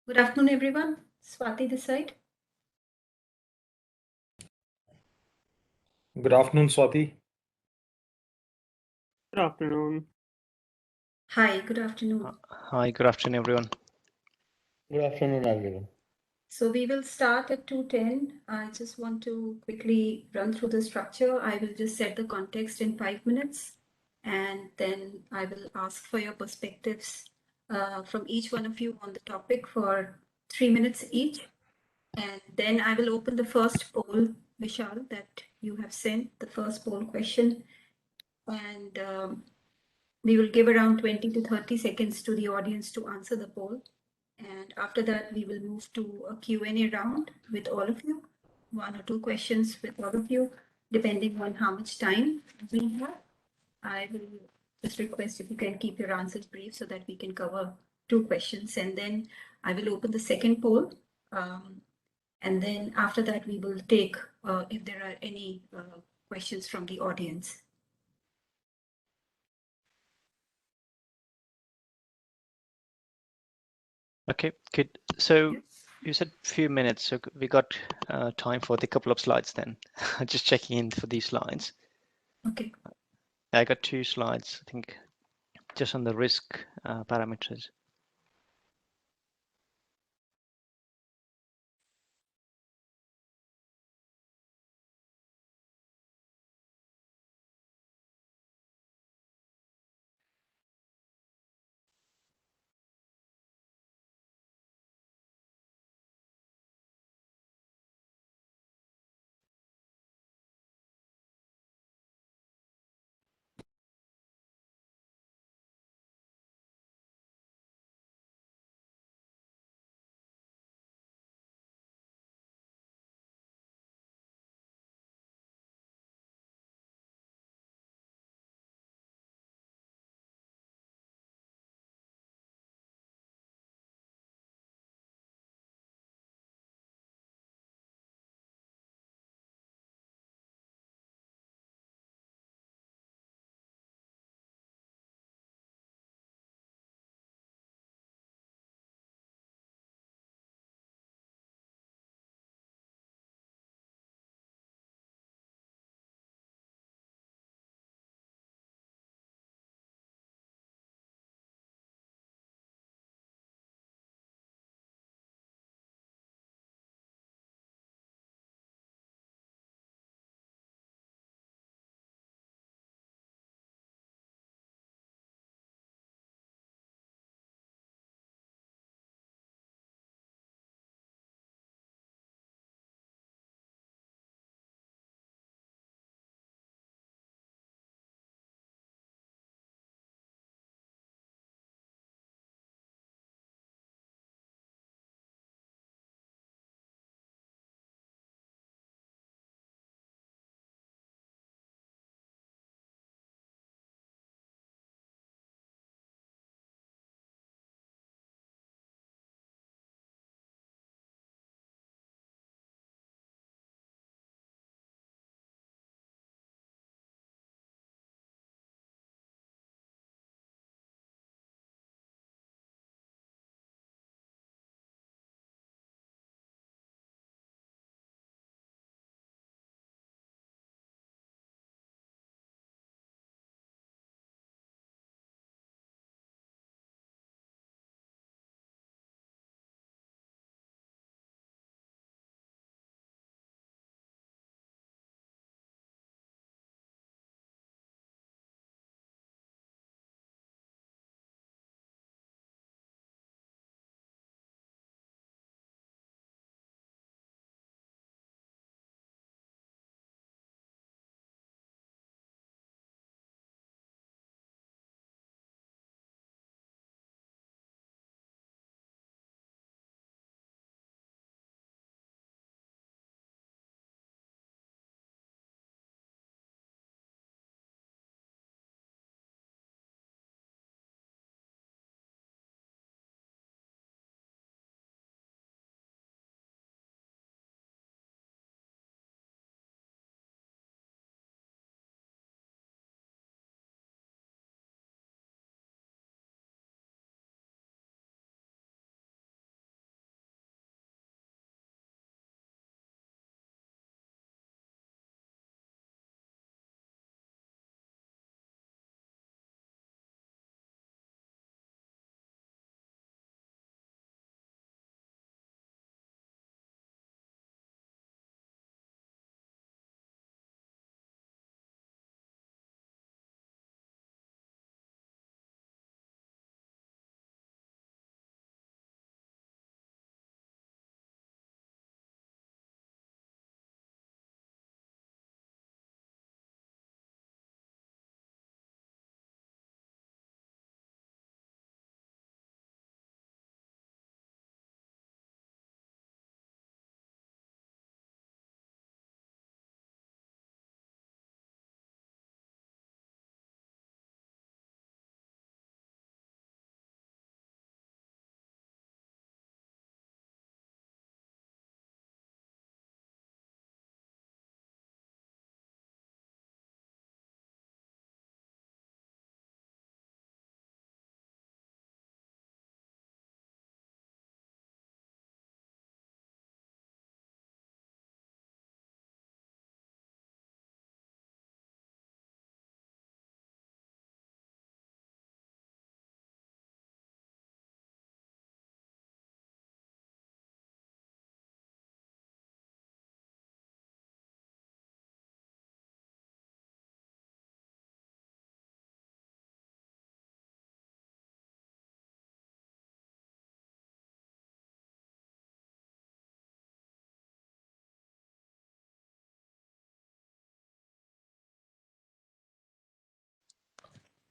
Good afternoon, everyone. Swati this side. Good afternoon, Swati. Good afternoon. Hi, good afternoon. Hi, good afternoon, everyone. Good afternoon, everyone. So we will start at 2:10. I just want to quickly run through the structure. I will just set the context in 5 minutes, and then I will ask for your perspectives from each one of you on the topic for 3 minutes each. And then I will open the first poll, Vishal, that you have sent, the first poll question. And we will give around 20 to 30 seconds to the audience to answer the poll. And after that, we will move to a Q&A round with all of you, 1 or 2 questions with all of you, depending on how much time we have. I will just request if you can keep your answers brief so that we can cover 2 questions. And then I will open the second poll. And then after that, we will take if there are any questions from the audience. Okay, good. So you said a few minutes, so we got time for the couple of slides then. Just checking in for these slides. Okay. I got 2 slides, I think, just on the risk parameters.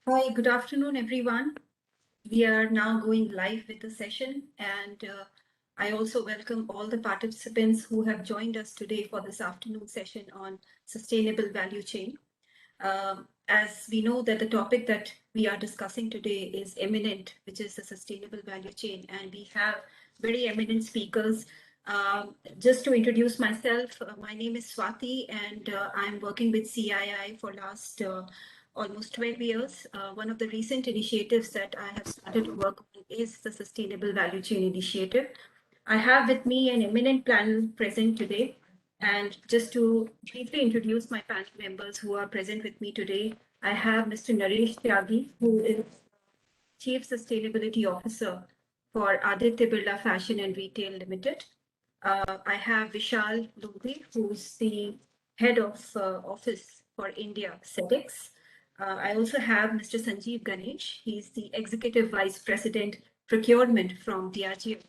Hi, good afternoon, everyone. We are now going live with the session, and I also welcome all the participants who have joined us today for this afternoon session on sustainable value chain. As we know that the topic that we are discussing today is eminent, which is the sustainable value chain, and we have very eminent speakers. Just to introduce myself, my name is Swati, and I'm working with CII for last almost 12 years. One of the recent initiatives that I have started to work on is the Sustainable Value Chain Initiative. I have with me an eminent panel present today. And just to briefly introduce my panel members who are present with me today, I have Mr. Naresh Tyagi, who is Chief Sustainability Officer for Aditya Birla Fashion and Retail Limited. I have Vishal Lodhi, who's the Head of Office for India, SEDEX. I also have Mr. Sanjeev Ganesh. He's the Executive Vice President Procurement from Diageo.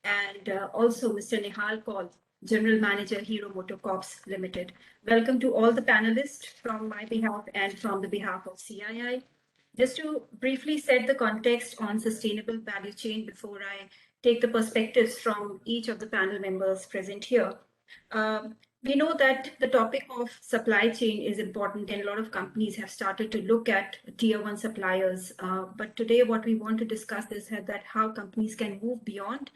And also Mr. Nihal Kaul, General Manager, Hero Motocorps Limited. Welcome to all the panelists from my behalf and from the behalf of CII. Just to briefly set the context on sustainable value chain before I take the perspectives from each of the panel members present here. We know that the topic of supply chain is important, and a lot of companies have started to look at tier one suppliers. But today, what we want to discuss is that how companies can move beyond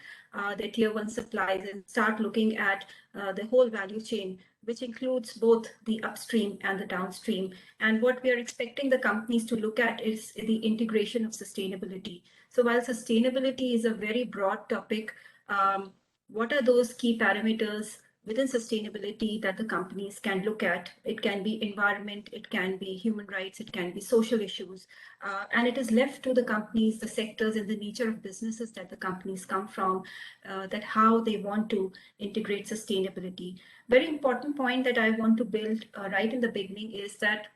their tier one supplies and start looking at the whole value chain, which includes both the upstream and the downstream. And what we are expecting the companies to look at is the integration of sustainability. So while sustainability is a very broad topic, what are those key parameters within sustainability that the companies can look at? It can be environment, it can be human rights, it can be social issues. And it is left to the companies, the sectors, and the nature of businesses that the companies come from, that how they want to integrate sustainability. Very important point that I want to build right in the beginning is that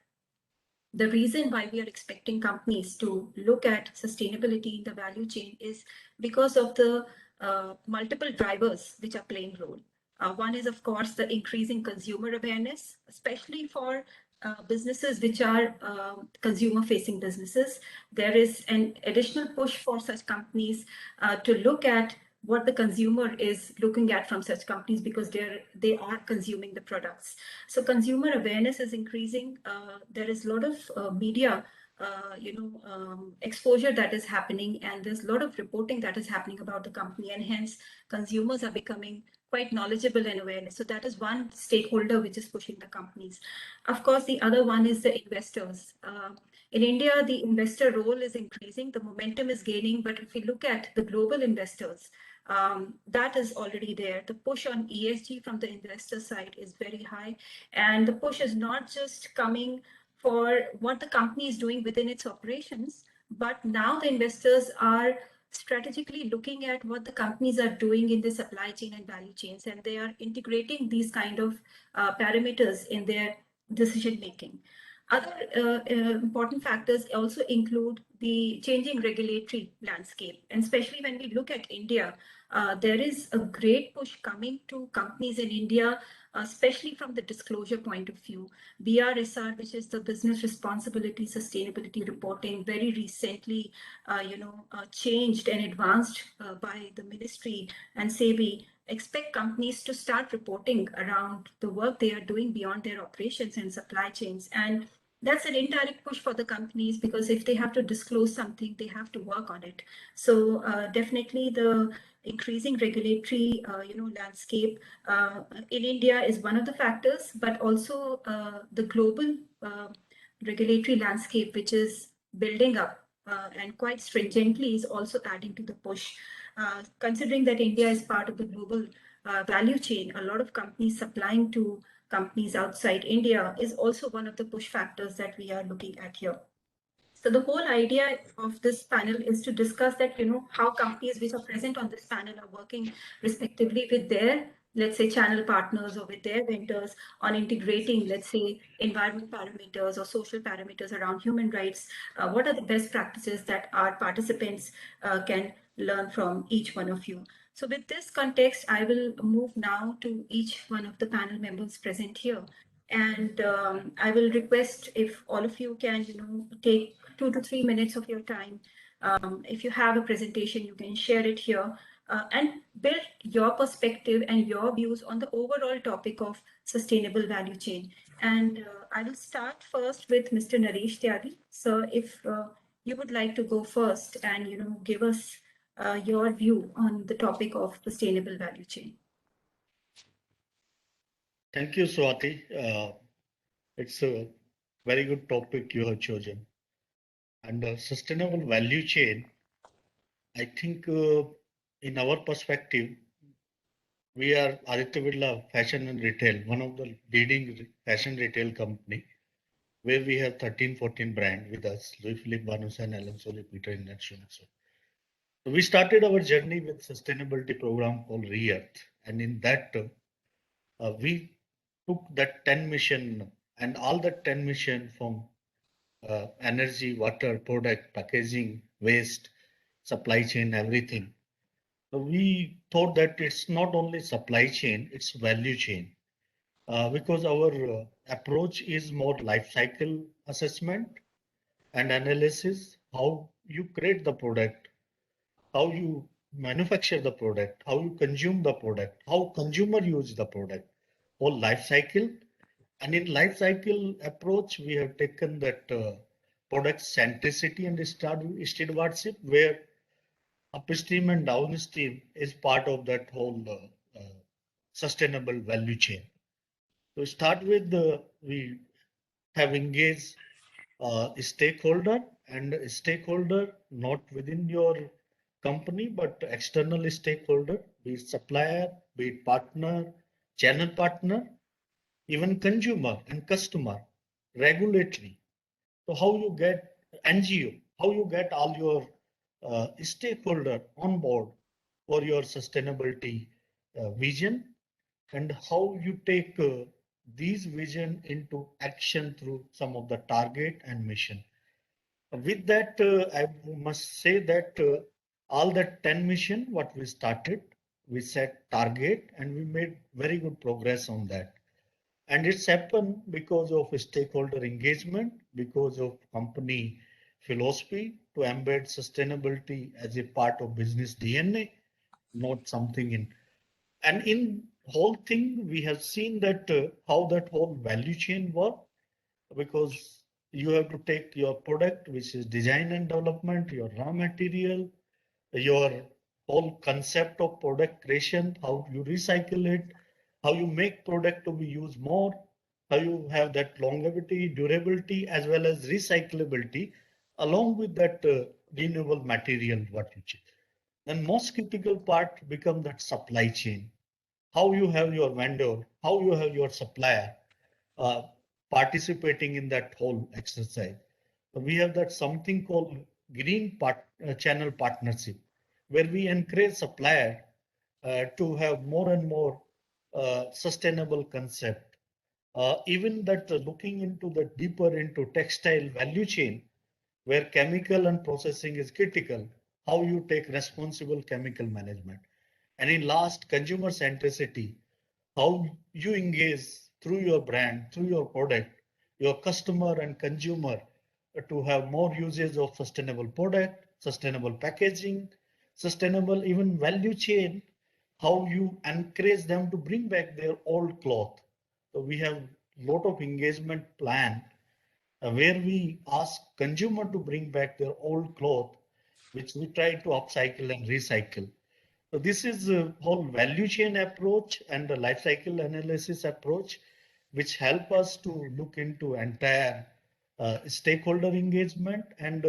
the reason why we are expecting companies to look at sustainability in the value chain is because of the multiple drivers which are playing role. One is, of course, the increasing consumer awareness, especially for businesses which are consumer-facing businesses. There is an additional push for such companies to look at what the consumer is looking at from such companies because they are consuming the products. So consumer awareness is increasing. There is a lot of media exposure that is happening, and there's a lot of reporting that is happening about the company, and hence consumers are becoming quite knowledgeable and aware. So that is one stakeholder which is pushing the companies. Of course, the other one is the investors. In India, the investor role is increasing, the momentum is gaining, but if we look at the global investors, that is already there. The push on ESG from the investor side is very high, and the push is not just coming for what the company is doing within its operations, but now the investors are strategically looking at what the companies are doing in the supply chain and value chains, and they are integrating these kind of parameters in their decision making. Other important factors also include the changing regulatory landscape, and especially when we look at India, there is a great push coming to companies in India, especially from the disclosure point of view. BRSR, which is the Business Responsibility Sustainability Reporting, very recently, changed and advanced by the ministry and SEBI. Expect companies to start reporting around the work they are doing beyond their operations and supply chains. And that's an indirect push for the companies because if they have to disclose something, they have to work on it. So definitely the increasing regulatory landscape in India is one of the factors, but also the global regulatory landscape, which is building up and quite stringently, is also adding to the push. Considering that India is part of the global value chain, a lot of companies supplying to companies outside India is also one of the push factors that we are looking at here. So the whole idea of this panel is to discuss that, how companies which are present on this panel are working respectively with their, let's say, channel partners or with their vendors on integrating, let's say, environment parameters or social parameters around human rights. What are the best practices that our participants can learn from each one of you? So with this context, I will move now to each one of the panel members present here. And I will request if all of you can, take 2 to 3 minutes of your time. If you have a presentation, you can share it here and build your perspective and your views on the overall topic of sustainable value chain. And I will start first with Mr. Naresh Tyagi. So if you would like to go first and, give us your view on the topic of sustainable value chain. Thank you, Swati. It's a very good topic you have chosen. And sustainable value chain, I think in our perspective, we are Aditya Birla Fashion and Retail, one of the leading fashion retail company, where we have 13, 14 brand with us, Louis Philippe, Banusan, Allen Solly, Peter International. So we started our journey with sustainability program called Re-Earth. And in that, we took that 10 mission and all the 10 mission from energy, water, product, packaging, waste, supply chain, everything. So we thought that it's not only supply chain, it's value chain. Because our approach is more life cycle assessment and analysis, how you create the product, how you manufacture the product, how you consume the product, how consumer use the product, whole life cycle. And in life cycle approach, we have taken that product centricity and stewardship, where upstream and downstream is part of that whole sustainable value chain. To start with, we have engaged stakeholder and stakeholder not within your company, but external stakeholder, be it supplier, be it partner, channel partner, even consumer and customer, regulatory. So how you get NGO, how you get all your stakeholder on board for your sustainability vision, and how you take these vision into action through some of the target and mission. With that, I must say that all the 10 mission, what we started, we set target and we made very good progress on that. And it's happened because of stakeholder engagement, because of company philosophy to embed sustainability as a part of business DNA, not something in. And in whole thing, we have seen that how that whole value chain work, because you have to take your product, which is design and development, your raw material, your whole concept of product creation, how you recycle it, how you make product to be used more, how you have that longevity, durability, as well as recyclability, along with that renewable material what you choose. Then most critical part become that supply chain. How you have your vendor, how you have your supplier uh, participating in that whole exercise. We have that something called channel partnership, where we encourage supplier to have more and more sustainable concept. Even that looking into the deeper into textile value chain, where chemical and processing is critical, how you take responsible chemical management. And in last, consumer centricity, how you engage through your brand, through your product, your customer and consumer to have more usage of sustainable product, sustainable packaging, sustainable even value chain, how you encourage them to bring back their old cloth. So we have lot of engagement plan where we ask consumer to bring back their old cloth, which we try to upcycle and recycle. So this is a whole value chain approach and the life cycle analysis approach, which help us to look into entire stakeholder engagement and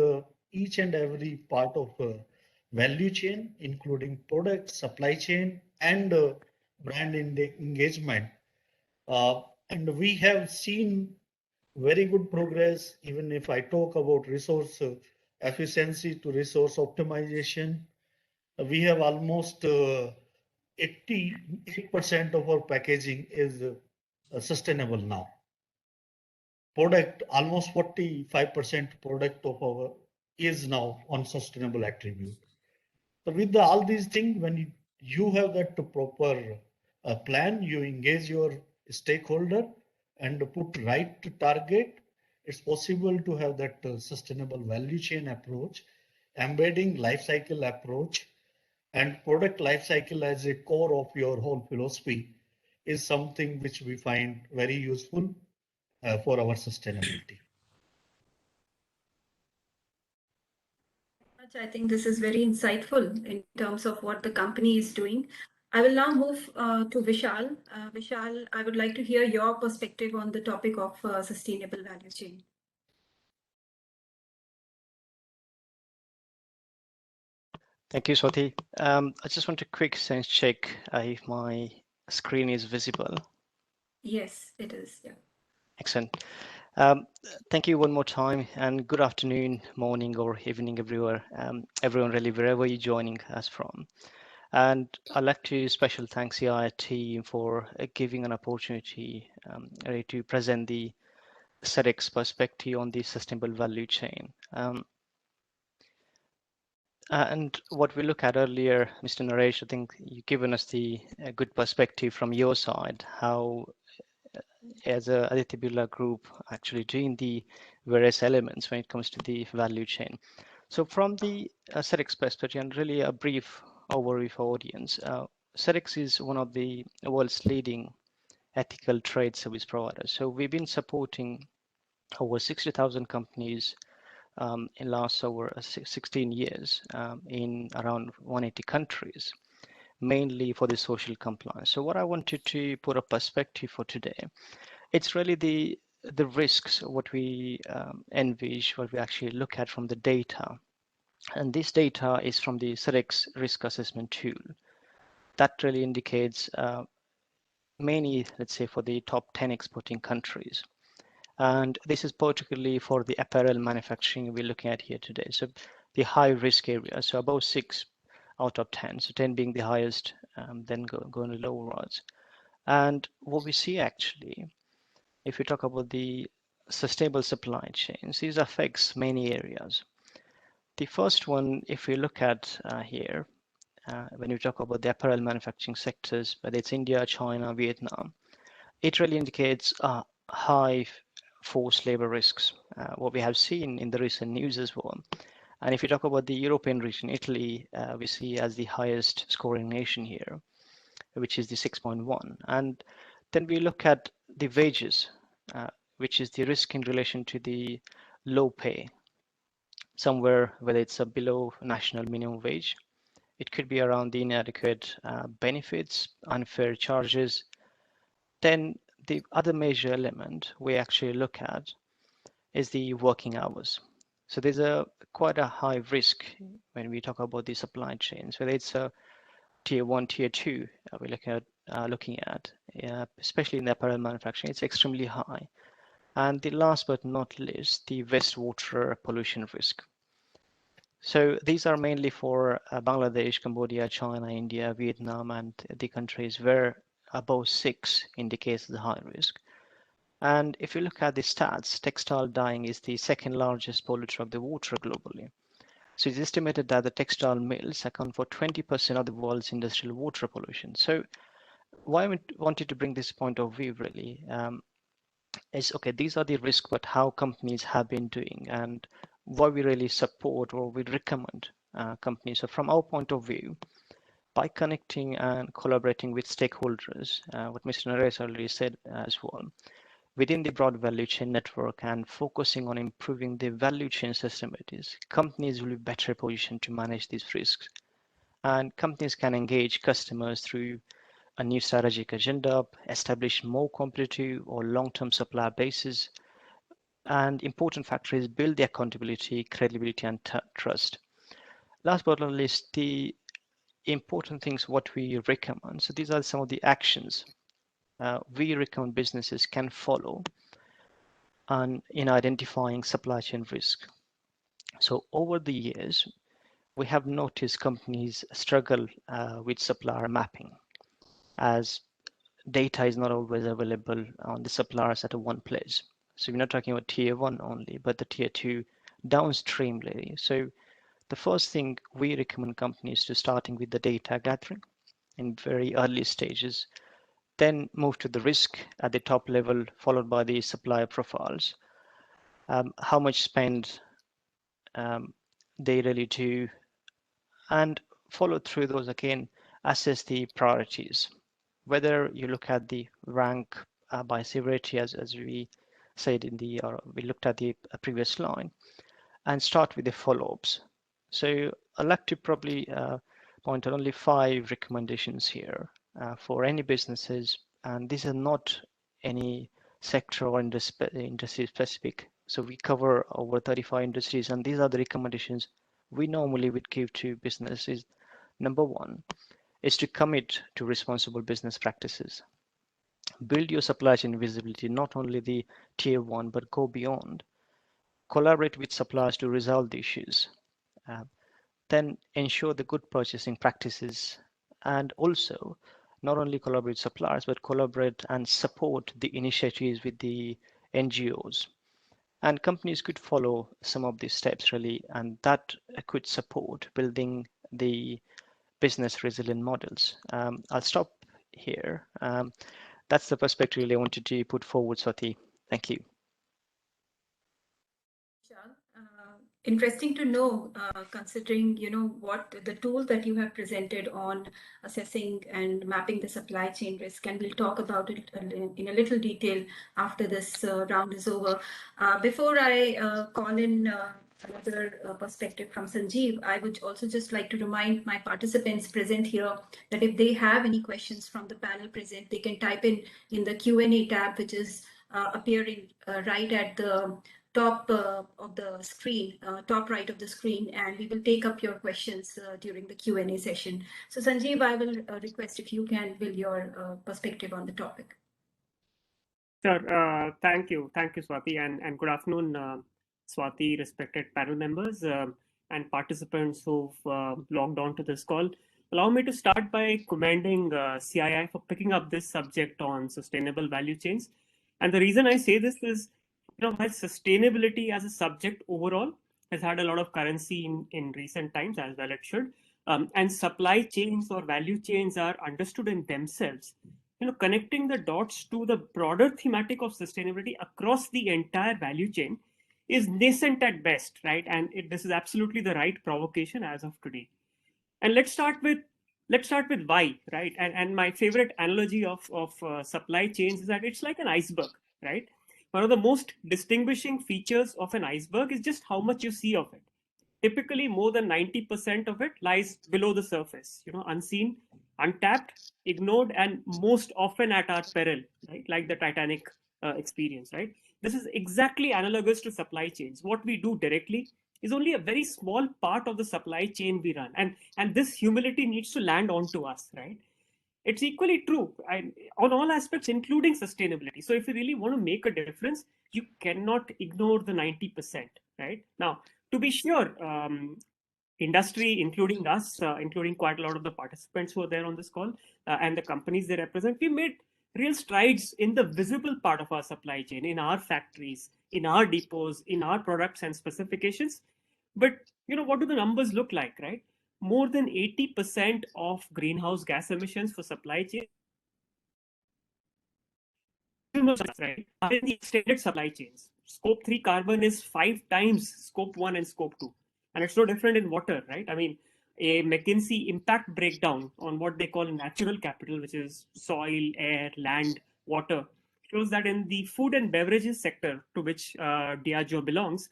each and every part of value chain, including product, supply chain, and brand engagement. And we have seen very good progress, even if I talk about resource efficiency to resource optimization. We have almost 88% of our packaging is sustainable now. Product, almost 45% product of our is now on sustainable attribute. So with all these things, when you have that proper plan, you engage your stakeholder and put right target, it's possible to have that sustainable value chain approach, embedding life cycle approach and product life cycle as a core of your whole philosophy is something which we find very useful for our sustainability. I think this is very insightful in terms of what the company is doing. I will now move to Vishal. Vishal, I would like to hear your perspective on the topic of sustainable value chain. Thank you, Swati. I just want to quick sense check if my screen is visible. Yes, it is. Yeah. Excellent. Thank you one more time, and good afternoon, morning, or evening, everyone really, wherever you're joining us from. And I'd like to special thank CII team for giving an opportunity really to present the SEDEX perspective on the sustainable value chain. And what we looked at earlier, Mr. Naresh, I think you've given us the good perspective from your side, how as a Aditya Birla Group actually doing the various elements when it comes to the value chain. So from the SEDEX perspective, and really a brief overview for audience, SEDEX is one of the world's leading ethical trade service providers. So we've been supporting over 60,000 companies in last over 16 years in around 180 countries, mainly for the social compliance. So what I wanted to put a perspective for today, it's really the risks, what we envisage, what we actually look at from the data. And this data is from the SEDEX risk assessment tool. That really indicates many, let's say, for the top 10 exporting countries. And this is particularly for the apparel manufacturing we're looking at here today. So the high risk area, so about 6 out of 10, so 10 being the highest, then going to lower odds. And what we see actually, if we talk about the sustainable supply chains, these affects many areas. The first one, if we look at here, when we talk about the apparel manufacturing sectors, whether it's India, China, Vietnam, it really indicates high forced labor risks, what we have seen in the recent news as well. And if you talk about the European region, Italy, we see as the highest scoring nation here, which is the 6.1. And then we look at the wages, which is the risk in relation to the low pay, somewhere whether it's a below national minimum wage, it could be around the inadequate benefits, unfair charges. Then the other major element we actually look at is the working hours. So there's quite a high risk when we talk about the supply chains, whether it's a tier 1, tier 2 we're looking at, especially in the apparel manufacturing, it's extremely high. And the last but not least, the wastewater pollution risk. So these are mainly for Bangladesh, Cambodia, China, India, Vietnam, and the countries where above 6 indicates the high risk. And if you look at the stats, textile dyeing is the second largest polluter of the water globally. So it's estimated that the textile mills account for 20% of the world's industrial water pollution. So why I wanted to bring this point of view really is, okay, these are the risks, but how companies have been doing and what we really support or we recommend companies. So from our point of view, by connecting and collaborating with stakeholders, what Mr. Naresh already said as well, within the broad value chain network and focusing on improving the value chain systematics, companies will be better positioned to manage these risks. And companies can engage customers through a new strategic agenda, establish more competitive or long-term supply bases, and important factor is build the accountability, credibility, and trust. Last but not least, the important things what we recommend. So these are some of the actions we recommend businesses can follow and in identifying supply chain risk. So over the years, we have noticed companies struggle with supplier mapping as data is not always available on the suppliers at one place. So we're not talking about tier 1 only, but the tier 2 downstream really. So the first thing we recommend companies to starting with the data gathering in very early stages, then move to the risk at the top level, followed by the supplier profiles. How much spend they really do, and follow through those again, assess the priorities. Whether you look at the rank by severity, as we said in the, or we looked at the previous line, and start with the follow-ups. So I'd like to probably point out only 5 recommendations here for any businesses, and these are not any sector or industry specific. So we cover over 35 industries, and these are the recommendations we normally would give to businesses. Number 1 is to commit to responsible business practices. Build your supply chain visibility, not only the tier 1, but go beyond. Collaborate with suppliers to resolve the issues. Then ensure the good purchasing practices, and also not only collaborate with suppliers, but collaborate and support the initiatives with the NGOs. And companies could follow some of these steps really, and that could support building the business resilient models. I'll stop here. That's the perspective really I wanted to put forward, Swati. Thank you. Interesting to know, considering what the tool that you have presented on assessing and mapping the supply chain risk, and we'll talk about it in a little detail after this round is over. Before I call in another perspective from Sanjeev, I would also just like to remind my participants present here that if they have any questions from the panel present, they can type in the Q&A tab, which is appearing right at the top of the screen, top right of the screen, and we will take up your questions during the Q&A session. So Sanjeev, I will request if you can build your perspective on the topic. Sure. Thank you, Swati, and good afternoon, Swati, respected panel members and participants who've logged on to this call. Allow me to start by commending CII for picking up this subject on sustainable value chains. And the reason I say this is, while sustainability as a subject overall has had a lot of currency in recent times, as well it should, and supply chains or value chains are understood in themselves, connecting the dots to the broader thematic of sustainability across the entire value chain is nascent at best, right? And this is absolutely the right provocation as of today. And let's start with why, right? And my favorite analogy of supply chains is that it's like an iceberg, right? One of the most distinguishing features of an iceberg is just how much you see of it. Typically, more than 90% of it lies below the surface, unseen, untapped, ignored, and most often at our peril, right? Like the Titanic experience, right? This is exactly analogous to supply chains. What we do directly is only a very small part of the supply chain we run, and this humility needs to land onto us, right? It's equally true on all aspects, including sustainability. So if you really want to make a difference, you cannot ignore the 90%, right? Now, to be sure, industry, including us, including quite a lot of the participants who are there on this call, and the companies they represent, we made real strides in the visible part of our supply chain, in our factories, in our depots, in our products and specifications. But what do the numbers look like, right? More than 80% of greenhouse gas emissions for supply chain, right, are in the extended supply chains. Scope 3 carbon is 5 times Scope 1 and Scope 2. And it's no different in water, right? I mean, a McKinsey impact breakdown on what they call natural capital, which is soil, air, land, water, shows that in the food and beverages sector, to which Diageo belongs,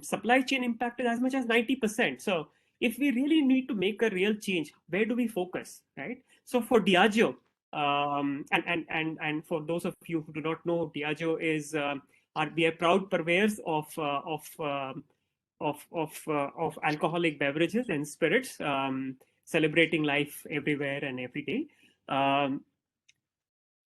supply chain impact is as much as 90%. So if we really need to make a real change, where do we focus, right? So for Diageo, and for those of you who do not know, Diageo is we are proud purveyors of alcoholic beverages and spirits, celebrating life everywhere and every day.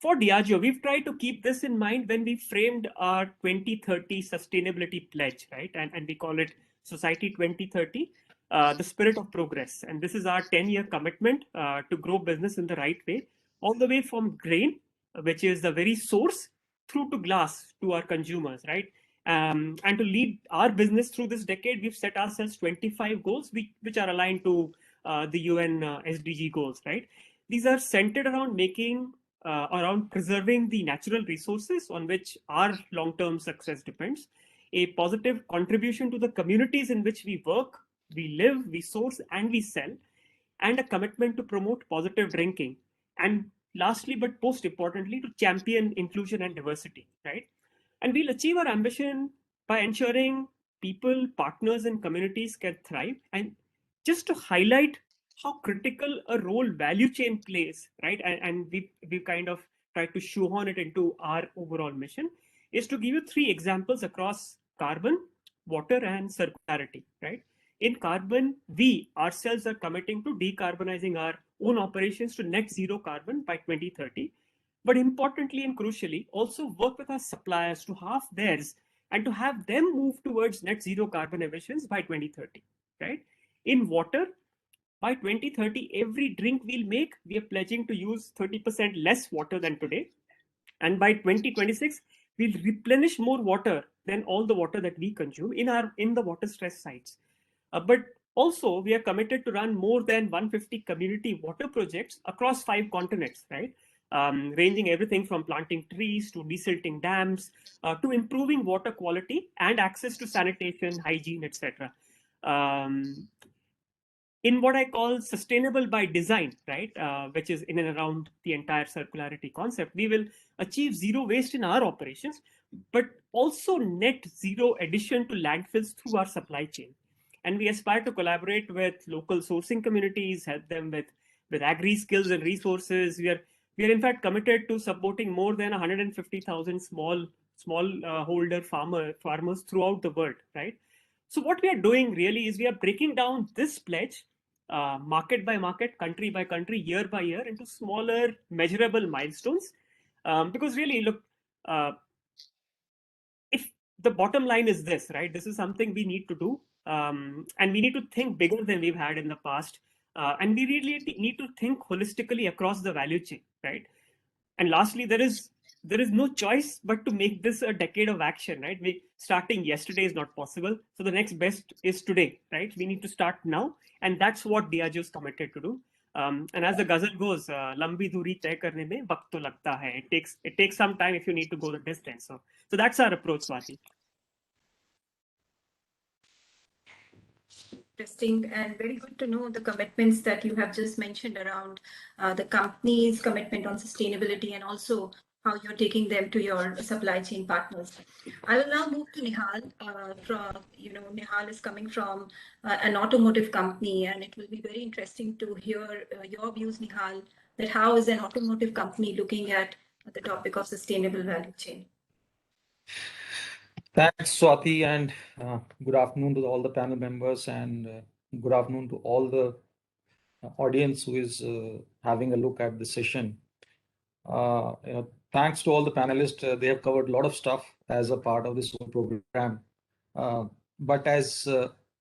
For Diageo, we've tried to keep this in mind when we framed our 2030 sustainability pledge, right? And we call it Society 2030, the spirit of progress. And this is our 10-year commitment to grow business in the right way, all the way from grain, which is the very source, through to glass to our consumers, right? And to lead our business through this decade, we've set ourselves 25 goals, which are aligned to the UN SDG goals, right? These are centered around making around preserving the natural resources on which our long-term success depends, a positive contribution to the communities in which we work, we live, we source, and we sell, and a commitment to promote positive drinking. And lastly, but most importantly, to champion inclusion and diversity, right? And we'll achieve our ambition by ensuring people, partners, and communities can thrive. And just to highlight how critical a role value chain plays, right? And we've kind of tried to shoehorn it into our overall mission, is to give you three examples across carbon, water, and circularity, right? In carbon, we ourselves are committing to decarbonizing our own operations to net zero carbon by 2030. But importantly and crucially, also work with our suppliers to halve theirs and to have them move towards net zero carbon emissions by 2030, right? In water, by 2030, every drink we'll make, we are pledging to use 30% less water than today. And by 2026, we'll replenish more water than all the water that we consume in the water stress sites. But also, we are committed to run more than 150 community water projects across 5 continents, right? Ranging everything from planting trees to desilting dams to improving water quality and access to sanitation, hygiene, etc. Um, in what I call sustainable by design, right, which is in and around the entire circularity concept, we will achieve zero waste in our operations, but also net zero addition to landfills through our supply chain. And we aspire to collaborate with local sourcing communities, help them with agri skills and resources. We are in fact committed to supporting more than 150,000 small holder farmers throughout the world, right? So what we are doing really is we are breaking down this pledge market by market, country by country, year by year into smaller measurable milestones. Because really, look, if the bottom line is this, right, this is something we need to do, and we need to think bigger than we've had in the past. And we really need to think holistically across the value chain, right? And lastly, there is no choice but to make this a decade of action, right? Starting yesterday is not possible, so the next best is today, right? We need to start now, and that's what Diageo is committed to do. And as the ghazal goes, "Lambi duri tay karne mein waqt to lagta hai." It takes some time if you need to go the distance. So that's our approach, Swati. Interesting and very good to know the commitments that you have just mentioned around the company's commitment on sustainability and also how you're taking them to your supply chain partners. I will now move to Nihal. Nihal is coming from an automotive company, and it will be very interesting to hear your views, Nihal, that how is an automotive company looking at the topic of sustainable value chain? Thanks, Swati, and good afternoon to all the panel members, and good afternoon to all the audience who is having a look at the session. Thanks to all the panelists. They have covered a lot of stuff as a part of this whole program. But as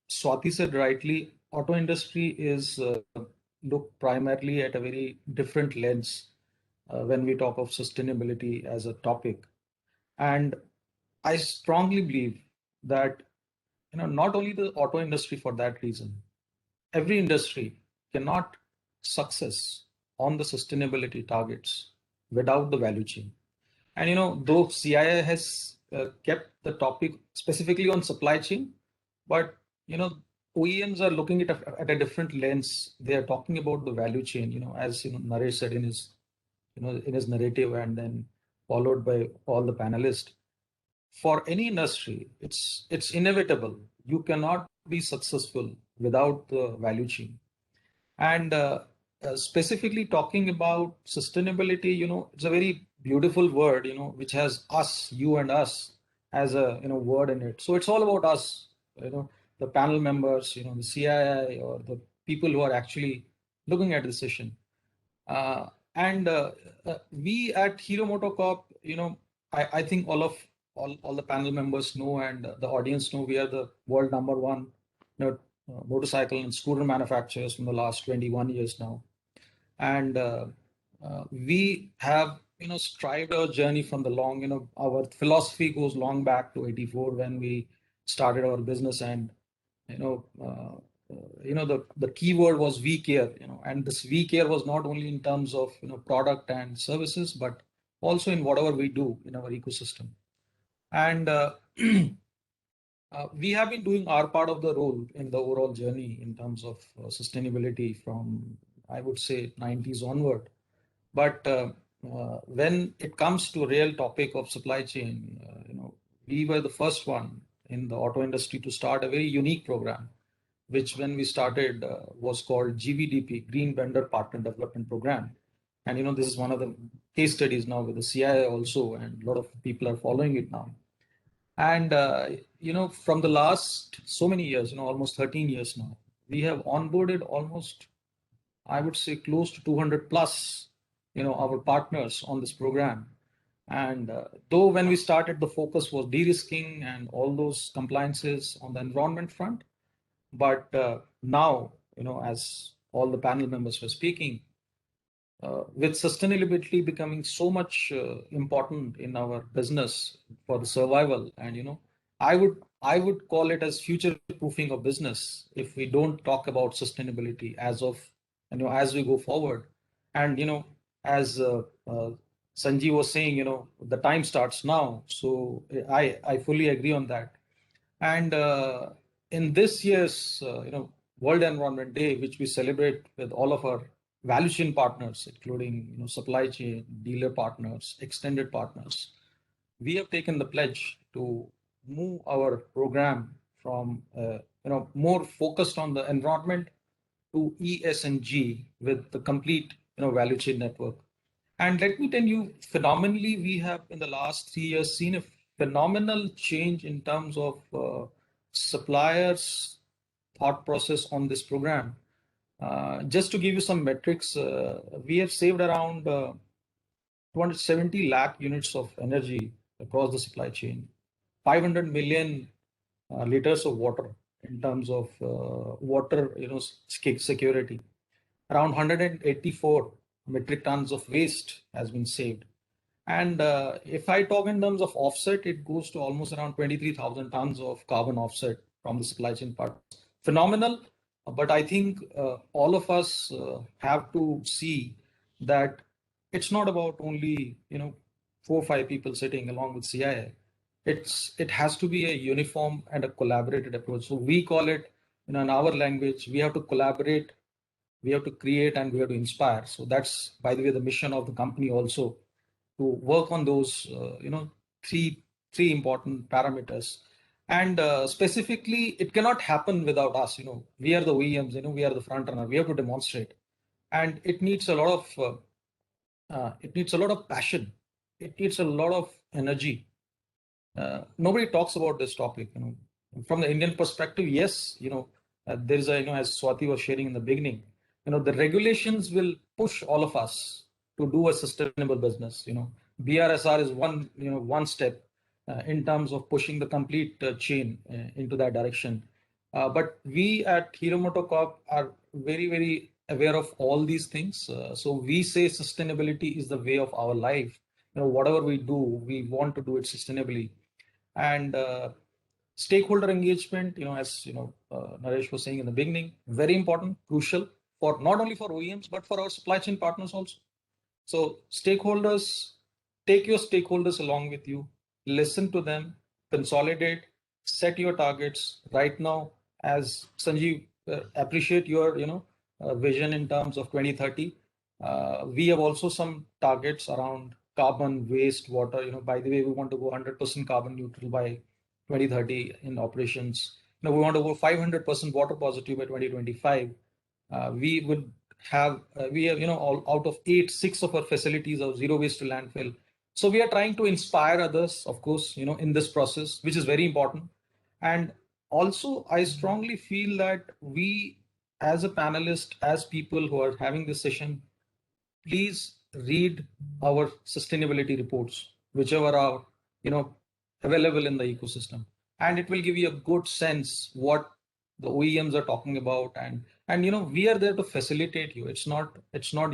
Swati said rightly, auto industry is look primarily at a very different lens when we talk of sustainability as a topic. And I strongly believe that not only the auto industry for that reason, every industry cannot success on the sustainability targets without the value chain. And though CII has kept the topic specifically on supply chain, but OEMs are looking at a different lens. They are talking about the value chain. As Naresh said in his narrative, and then followed by all the panelists. For any industry, it's inevitable. You cannot be successful without the value chain. And specifically talking about sustainability, it's a very beautiful word, which has us, you and us as a word in it. So it's all about us, the panel members, the CII or the people who are actually looking at the session. We at Hero MotoCorp, I think all the panel members know, and the audience know, we are the world #1 motorcycle and scooter manufacturers from the last 21 years now. And we have strived our journey from the long, our philosophy goes long back to 84 when we started our business. And the keyword was we care, and this we care was not only in terms of product and services, but also in whatever we do in our ecosystem. And we have been doing our part of the role in the overall journey in terms of sustainability from, I would say, 90s onward. But when it comes to real topic of supply chain, we were the first one in the auto industry to start a very unique program, which when we started was called GVDP, Green Vendor Partner Development Program. And this is one of the case studies now with the CII also, and a lot of people are following it now. And from the last so many years, almost 13 years now, we have onboarded almost, I would say, close to 200 plus, our partners on this program. And though when we started, the focus was de-risking and all those compliances on the environment front, but now, as all the panel members were speaking, with sustainability becoming so much important in our business for the survival, and I would call it as future proofing of business if we don't talk about sustainability as of as we go forward. And as Sanjeev was saying, the time starts now, so I fully agree on that. And in this year's World Environment Day, which we celebrate with all of our value chain partners, including supply chain, dealer partners, extended partners, we have taken the pledge to move our program from more focused on the environment to ESG with the complete value chain network. And let me tell you, phenomenally, we have in the last 3 years seen a phenomenal change in terms of suppliers' thought process on this program. Just to give you some metrics, we have saved around 270 lakh units of energy across the supply chain, 500 million liters of water in terms of water security, around 184 metric tons of waste has been saved. And if I talk in terms of offset, it goes to almost around 23,000 tons of carbon offset from the supply chain part. Phenomenal, but I think all of us have to see that it's not about only 4 or 5 people sitting along with CII. It has to be a uniform and a collaborated approach. So we call it in our language, we have to collaborate, we have to create, and we have to inspire. So that's, by the way, the mission of the company also, to work on those three important parameters. And specifically, it cannot happen without us. We are the OEMs, we are the front runner. We have to demonstrate, and it needs a lot of passion. It needs a lot of energy. Nobody talks about this topic. From the Indian perspective, yes, there is a, as Swati was sharing in the beginning, the regulations will push all of us to do a sustainable business. BRSR is one step in terms of pushing the complete chain into that direction. But we at Hero MotoCorp are very, very aware of all these things. So we say sustainability is the way of our life. Whatever we do, we want to do it sustainably. And stakeholder engagement, as Naresh was saying in the beginning, very important, crucial for not only for OEMs, but for our supply chain partners also. So stakeholders, take your stakeholders along with you, listen to them, consolidate, set your targets. Right now, as Sanjeev, appreciate your vision in terms of 2030. We have also some targets around carbon, waste, water. By the way, we want to go 100% carbon neutral by 2030 in operations. We want to go 500% water positive by 2025. We would have all out of 8, 6 of our facilities are zero waste to landfill. So we are trying to inspire others, of course, in this process, which is very important. And also, I strongly feel that we, as a panelist, as people who are having this session, please read our sustainability reports, whichever are available in the ecosystem, and it will give you a good sense what the OEMs are talking about. And we are there to facilitate you. It's not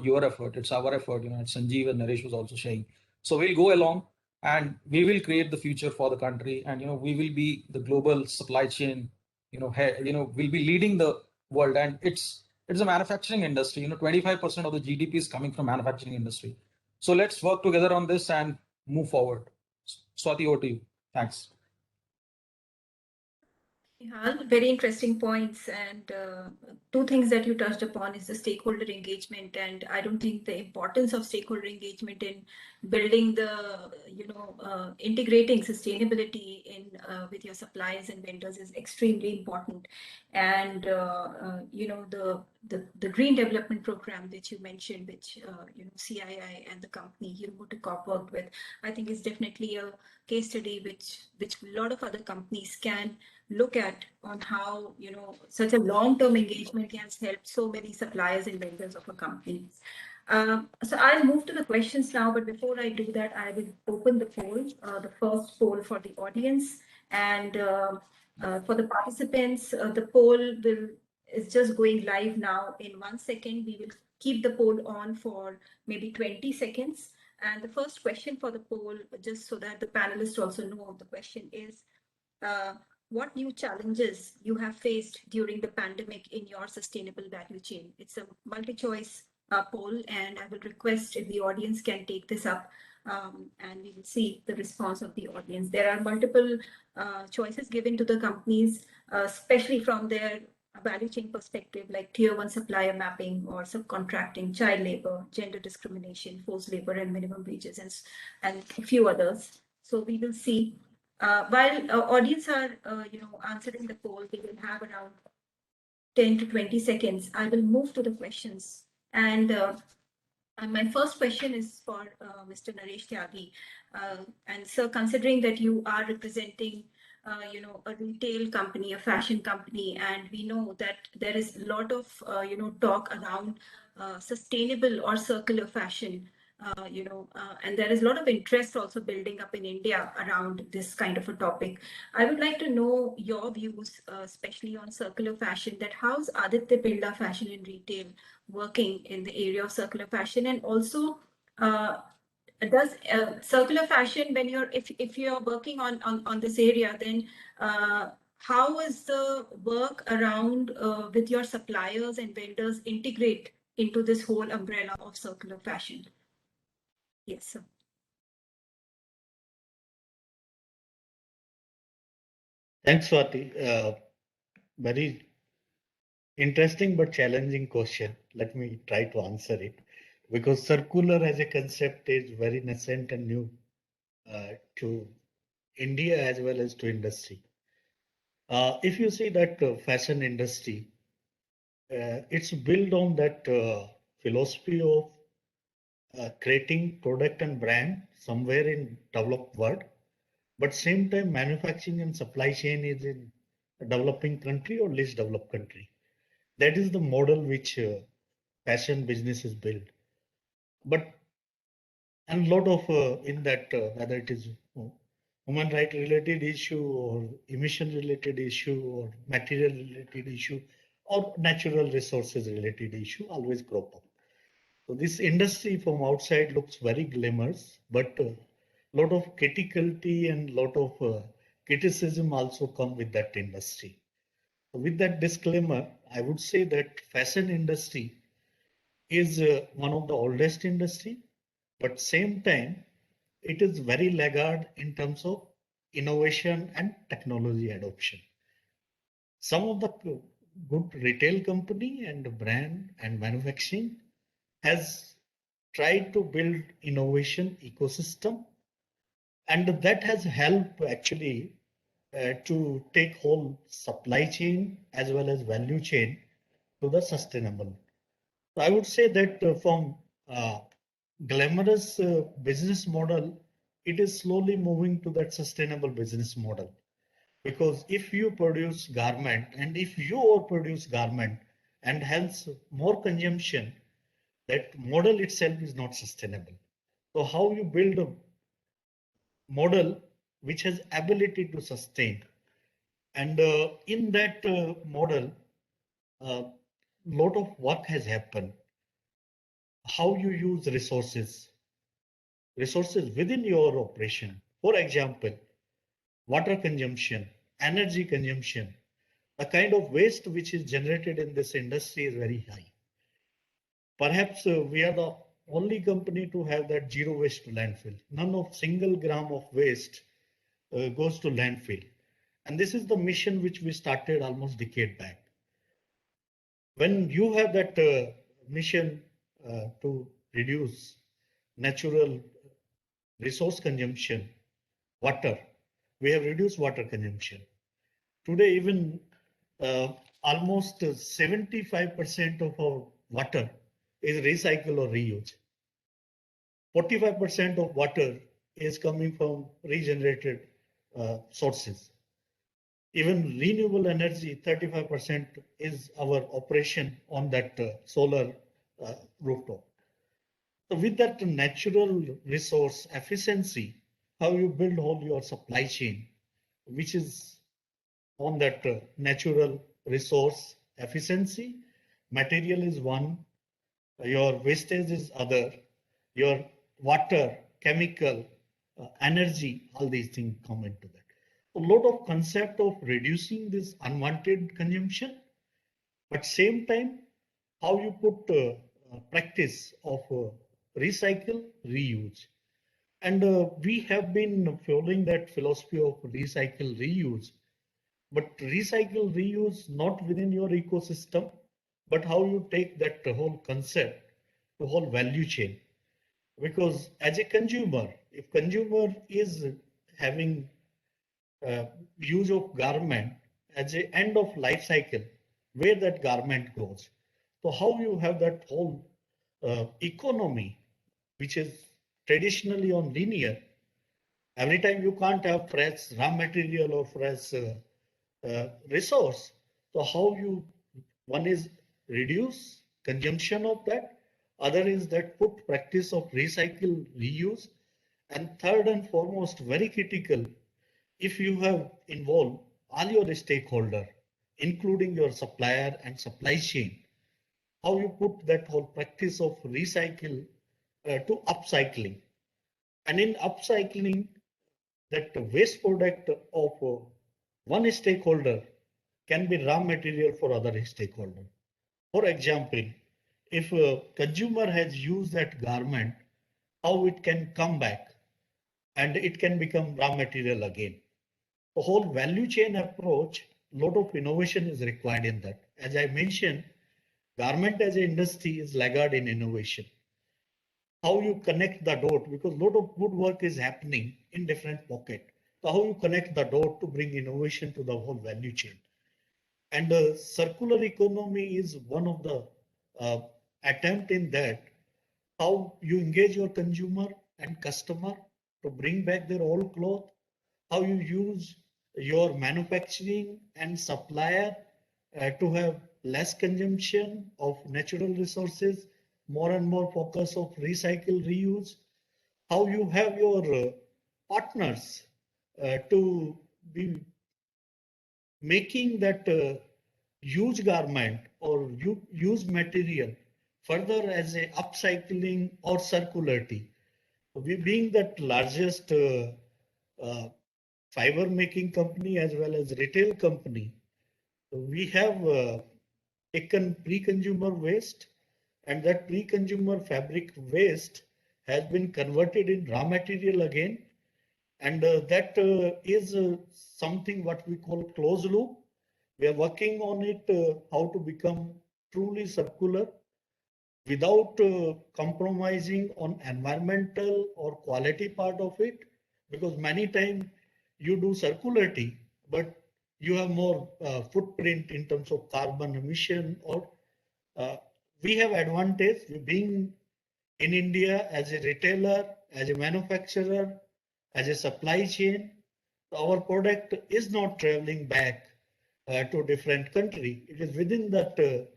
your effort, it's our effort. Sanjeev and Naresh was also saying. So we'll go along and we will create the future for the country, and we will be the global supply chain. We'll be leading the world, and it's a manufacturing industry. 25% of the GDP is coming from manufacturing industry. So let's work together on this and move forward. Swati, over to you. Thanks. Nihal, very interesting points, and two things that you touched upon is the stakeholder engagement, and I don't think the importance of stakeholder engagement in building the, integrating sustainability in with your suppliers and vendors is extremely important. And the green development program that you mentioned, which CII and the company Mutakop worked with, I think is definitely a case study which a lot of other companies can look at on how such a long-term engagement has helped so many suppliers and vendors of a company. So I'll move to the questions now, but before I do that, I will open the poll, the first poll for the audience, and for the participants, the poll is just going live now. In 1 second, we will keep the poll on for maybe 20 seconds. And the first question for the poll, just so that the panelists also know the question, is what new challenges you have faced during the pandemic in your sustainable value chain. It's a multi-choice poll, and I will request if the audience can take this up, and we will see the response of the audience. There are multiple choices given to the companies, especially from their value chain perspective, like tier 1 supplier mapping or subcontracting, child labor, gender discrimination, forced labor, and minimum wages, and a few others. So we will see. While audience are answering the poll, we will have around 10 to 20 seconds. I will move to the questions. And my first question is for Mr. Naresh Tyagi. And sir, considering that you are representing a retail company, a fashion company, and we know that there is a lot of talk around sustainable or circular fashion. And there is a lot of interest also building up in India around this kind of a topic. I would like to know your views, especially on circular fashion, that how's Aditya Birla Fashion and Retail working in the area of circular fashion, and also does circular fashion, when if you're working on this area, then how is the work around with your suppliers and vendors integrate into this whole umbrella of circular fashion? Yes, sir. Thanks, Swati. Very interesting but challenging question. Let me try to answer it, because circular as a concept is very nascent and new to India as well as to industry. If you see that fashion industry, it's built on that philosophy of creating product and brand somewhere in developed world, but same time manufacturing and supply chain is in a developing country or least developed country. That is the model which fashion business is built. But and lot of in that whether it is human right related issue or emission related issue or material related issue or natural resources related issue always crop up. So this industry from outside looks very glamorous, but lot of criticality and lot of criticism also come with that industry. So with that disclaimer, I would say that fashion industry is one of the oldest industry, but same time it is very laggard in terms of innovation and technology adoption. Some of the good retail company and brand and manufacturing has tried to build innovation ecosystem, and that has helped actually to take whole supply chain as well as value chain to the sustainable. So I would say that from glamorous business model, it is slowly moving to that sustainable business model. Because if you produce garment and if you overproduce garment and hence more consumption, that model itself is not sustainable. So how you build a model which has ability to sustain, and in that model, lot of work has happened. How you use resources within your operation. For example, water consumption, energy consumption, the kind of waste which is generated in this industry is very high. Perhaps we are the only company to have that zero waste to landfill. None of single gram of waste goes to landfill. And this is the mission which we started almost a decade back. When you have that mission to reduce natural resource consumption, water, we have reduced water consumption. Today, even almost 75% of our water is recycle or reuse. 45% of water is coming from regenerated sources. Even renewable energy, 35% is our operation on that solar rooftop. So with that natural resource efficiency, how you build all your supply chain, which is on that natural resource efficiency, material is one, your wastage is other, your water, chemical, energy, all these things come into that. A lot of concept of reducing this unwanted consumption, but same time, how you put practice of recycle, reuse. And we have been following that philosophy of recycle, reuse, but recycle, reuse not within your ecosystem, but how you take that whole concept, the whole value chain. Because as a consumer, if consumer is having use of garment as a end of life cycle, where that garment goes. So how you have that whole economy, which is traditionally on linear, every time you can't have fresh raw material or fresh resource. So how you, one is reduce consumption of that, other is that put practice of recycle, reuse, and third and foremost, very critical, if you have involved all your stakeholder, including your supplier and supply chain, how you put that whole practice of recycle to upcycling. And in upcycling, that waste product of one stakeholder can be raw material for other stakeholder. For example, if a consumer has used that garment, how it can come back and it can become raw material again. The whole value chain approach, lot of innovation is required in that. As I mentioned, garment as an industry is laggard in innovation. How you connect the dot, because a lot of good work is happening in different pockets. So how you connect the dot to bring innovation to the whole value chain. And circular economy is one of the attempt in that, how you engage your consumer and customer to bring back their old cloth, how you use your manufacturing and supplier to have less consumption of natural resources, more and more focus of recycle, reuse, how you have your partners to be making that used garment or used material further as a upcycling or circularity. We being that largest fiber making company as well as retail company, we have taken pre-consumer waste, and that pre-consumer fabric waste has been converted in raw material again. And that is something what we call closed loop. We are working on it, how to become truly circular without compromising on environmental or quality part of it, because many times you do circularity, but you have more footprint in terms of carbon emission, or we have advantage being in India as a retailer, as a manufacturer, as a supply chain. Our product is not traveling back to different country. It is within that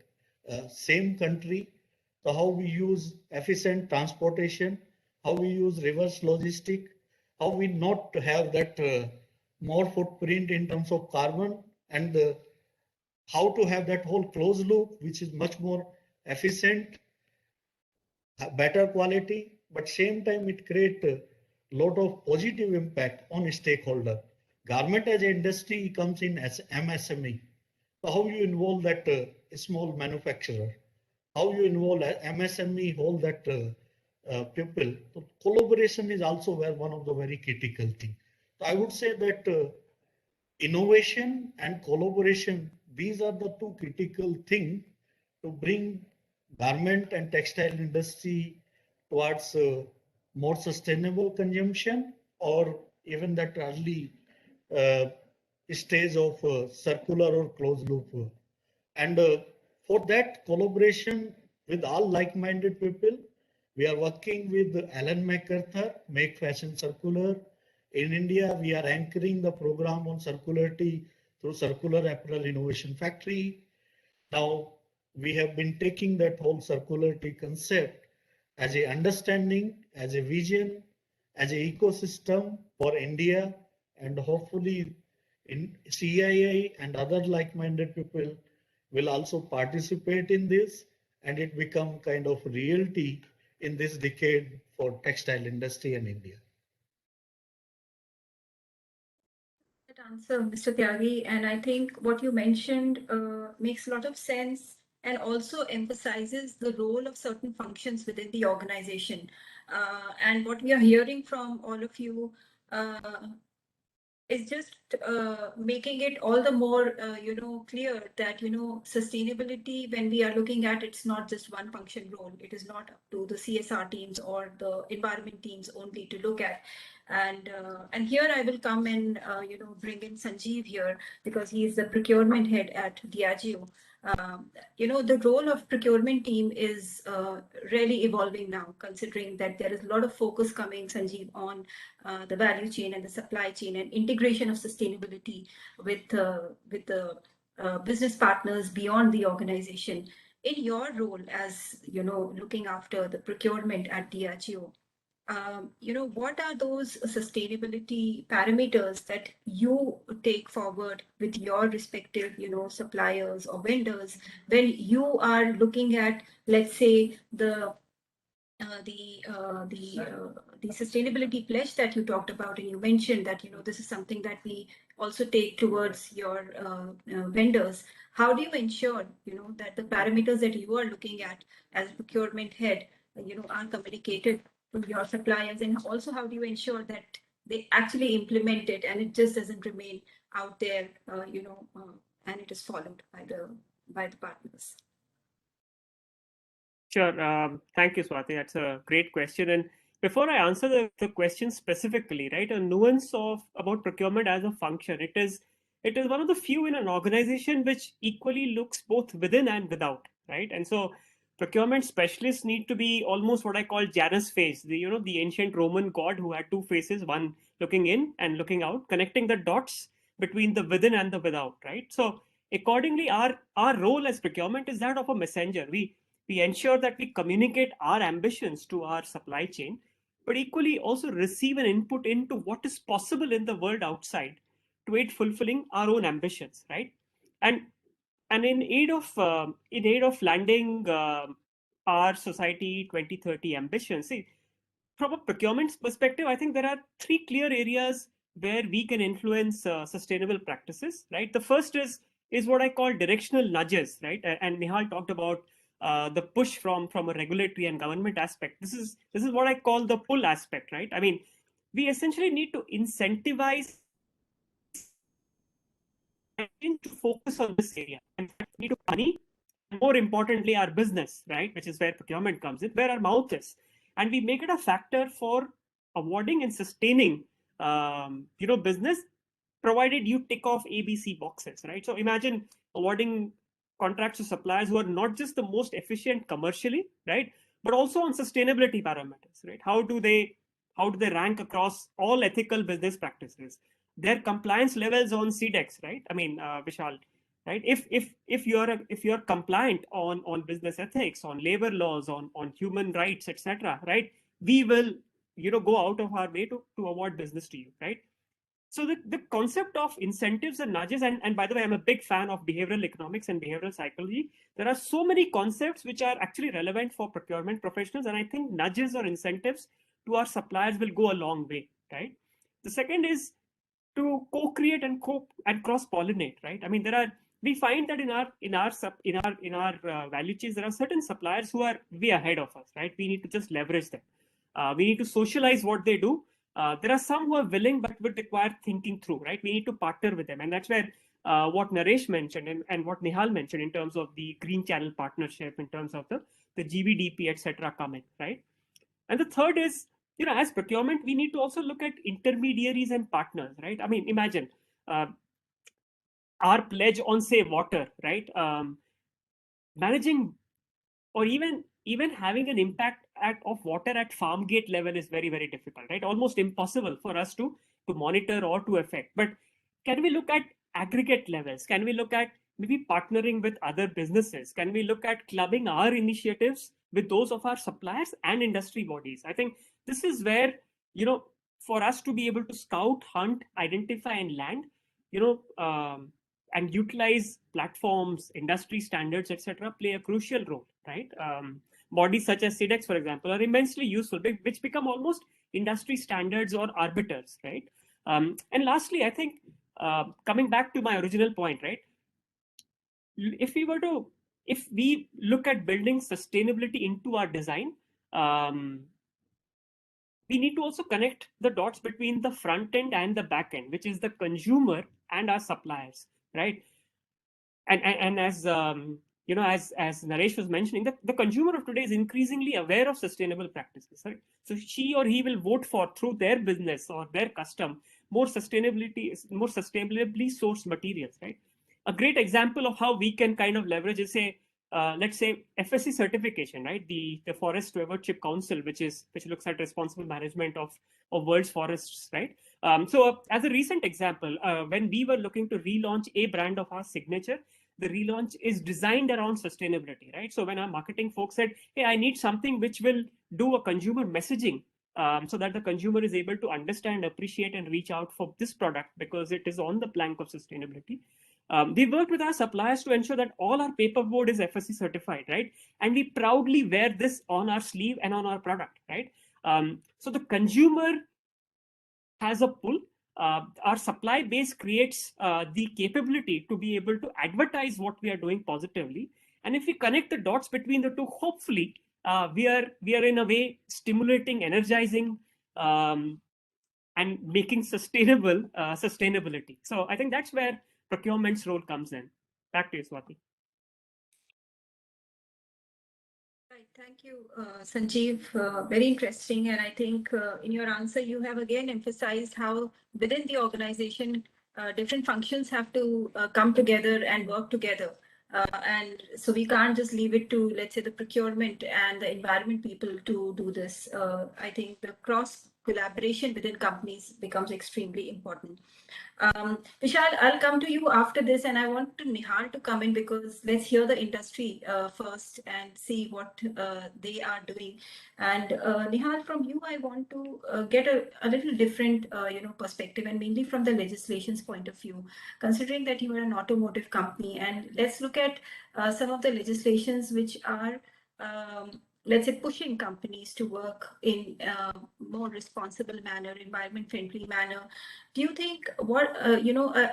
same country. So how we use efficient transportation, how we use reverse logistic, how we not have that more footprint in terms of carbon, and how to have that whole closed loop, which is much more efficient, better quality, but same time it create a lot of positive impact on stakeholder. Garment as an industry comes in as MSME, So how you involve that small manufacturer, how you involve a MSME, whole that people. So collaboration is also where one of the very critical thing. So I would say that innovation and collaboration, these are the two critical things to bring garment and textile industry towards more sustainable consumption, or even that early uh, stage of circular or closed loop. And for that collaboration with all like-minded people, we are working with Alan MacArthur, Make Fashion Circular. In India, we are anchoring the program on circularity through Circular Apparel Innovation Factory. Now, we have been taking that whole circularity concept as a understanding, as a vision, as an ecosystem for India, and hopefully in CII and other like-minded people will also participate in this, and it become kind of reality in this decade for textile industry in India. That answer, Mr. Tyagi, and I think what you mentioned makes a lot of sense and also emphasizes the role of certain functions within the organization. And what we are hearing from all of you is just making it all the more clear that sustainability, when we are looking at, it's not just one function role. It is not up to the CSR teams or the environment teams only to look at. And here I will come and bring in Sanjeev here, because he is the procurement head at Diageo. The role of procurement team is really evolving now, considering that there is a lot of focus coming, Sanjeev, on the value chain and the supply chain and integration of sustainability with the business partners beyond the organization. In your role as looking after the procurement at Diageo, what are those sustainability parameters that you take forward with your respective, suppliers or vendors when you are looking at, let's say, the sustainability pledge that you talked about, and you mentioned that this is something that we also take towards your vendors. How do you ensure that the parameters that you are looking at as procurement head are communicated to your suppliers, and also how do you ensure that they actually implement it and it just doesn't remain out there, and it is followed by the partners? Sure. Thank you, Swati. That's a great question. And before I answer the question specifically, right, a nuance of about procurement as a function, it is one of the few in an organization which equally looks both within and without, right? And so procurement specialists need to be almost what I call Janus face, the ancient Roman god who had two faces, one looking in and looking out, connecting the dots between the within and the without, right? So accordingly, our role as procurement is that of a messenger. We ensure that we communicate our ambitions to our supply chain, but equally also receive an input into what is possible in the world outside to aid fulfilling our own ambitions, right? And in aid of landing our society 2030 ambitions, see, from a procurement perspective, I think there are three clear areas where we can influence sustainable practices, right? The first is what I call directional nudges, right? And Nihal talked about the push from a regulatory and government aspect. This is what I call the pull aspect, right? I mean, we essentially need to incentivize to focus on this area. And we need to money, and more importantly, our business, right, which is where procurement comes in, where our mouth is, and we make it a factor for awarding and sustaining, business, provided you tick off ABC boxes, right? So imagine awarding contracts to suppliers who are not just the most efficient commercially, right, but also on sustainability parameters, right? How do they rank across all ethical business practices? Their compliance levels on CDEX, right? I mean, Vishal, right? If you're compliant on business ethics, on labor laws, on human rights, etc., right? We will go out of our way to award business to you, right? So the concept of incentives and nudges, and by the way, I'm a big fan of behavioral economics and behavioral psychology. There are so many concepts which are actually relevant for procurement professionals, and I think nudges or incentives to our suppliers will go a long way, right? The second is to co-create and cross-pollinate, right? I mean, there are we find that in our value chains, there are certain suppliers who are way ahead of us, right? We need to just leverage them. We need to socialize what they do. There are some who are willing but would require thinking through, right? We need to partner with them, and that's where what Naresh mentioned and what Nihal mentioned in terms of the green channel partnership, in terms of the GVDP, etc., come in, right? And the third is, as procurement, we need to also look at intermediaries and partners, right? I mean, imagine our pledge on, say, water, right? Managing or even having an impact of water at farm gate level is very, very difficult, right? Almost impossible for us to monitor or to affect. But can we look at aggregate levels? Can we look at maybe partnering with other businesses? Can we look at clubbing our initiatives with those of our suppliers and industry bodies? I think this is where, for us to be able to scout, hunt, identify, and land, and utilize platforms, industry standards, etc., play a crucial role, right? Bodies such as SIDEX, for example, are immensely useful, which become almost industry standards or arbiters, right? And lastly, I think, coming back to my original point, right? If we look at building sustainability into our design, we need to also connect the dots between the front end and the back end, which is the consumer and our suppliers, right? And as as Naresh was mentioning, the consumer of today is increasingly aware of sustainable practices, right? So she or he will vote for, through their business or their custom, more sustainably sourced materials, right? A great example of how we can kind of leverage is, say, let's say FSC certification, right? The Forest Stewardship Council, which looks at responsible management of world's forests, right? So as a recent example, when we were looking to relaunch a brand of our signature, the relaunch is designed around sustainability, right? So when our marketing folks said, hey, I need something which will do a consumer messaging, so that the consumer is able to understand, appreciate, and reach out for this product because it is on the plank of sustainability. We worked with our suppliers to ensure that all our paperboard is FSC certified, right? And we proudly wear this on our sleeve and on our product, right? So the consumer has a pull. Our supply base creates the capability to be able to advertise what we are doing positively. And if we connect the dots between the two, hopefully we are in a way stimulating, energizing, and making sustainable sustainability. So I think that's where procurement's role comes in. Back to you, Swati. Right, thank you, Sanjeev. Very interesting. And I think in your answer, you have again emphasized how within the organization, different functions have to come together and work together. And so we can't just leave it to, let's say, the procurement and the environment people to do this. I think the cross collaboration within companies becomes extremely important. Vishal, I'll come to you after this, and I want to Nihal to come in because let's hear the industry first and see what they are doing. And Nihal, from you, I want to get a little different, perspective, and mainly from the legislation's point of view, considering that you are an automotive company. And let's look at some of the legislations which are let's say, pushing companies to work in a more responsible manner, environment-friendly manner. Do you think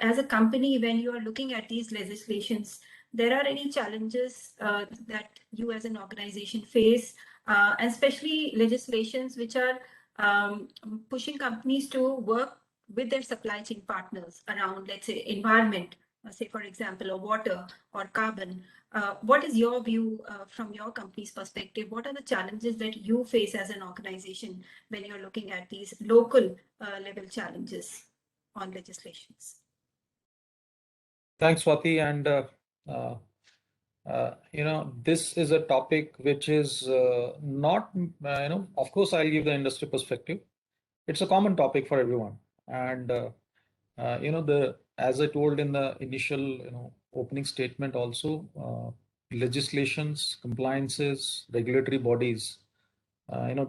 as a company, when you are looking at these legislations, there are any challenges that you as an organization face, and especially legislations which are pushing companies to work with their supply chain partners around, let's say, environment, say, for example, or water or carbon? What is your view from your company's perspective? What are the challenges that you face as an organization when you're looking at these local level challenges on legislations? Thanks, Swati. And this is a topic which is not, of course, I'll give the industry perspective. It's a common topic for everyone. And, as I told in the initial, opening statement also, legislations, compliances, regulatory bodies,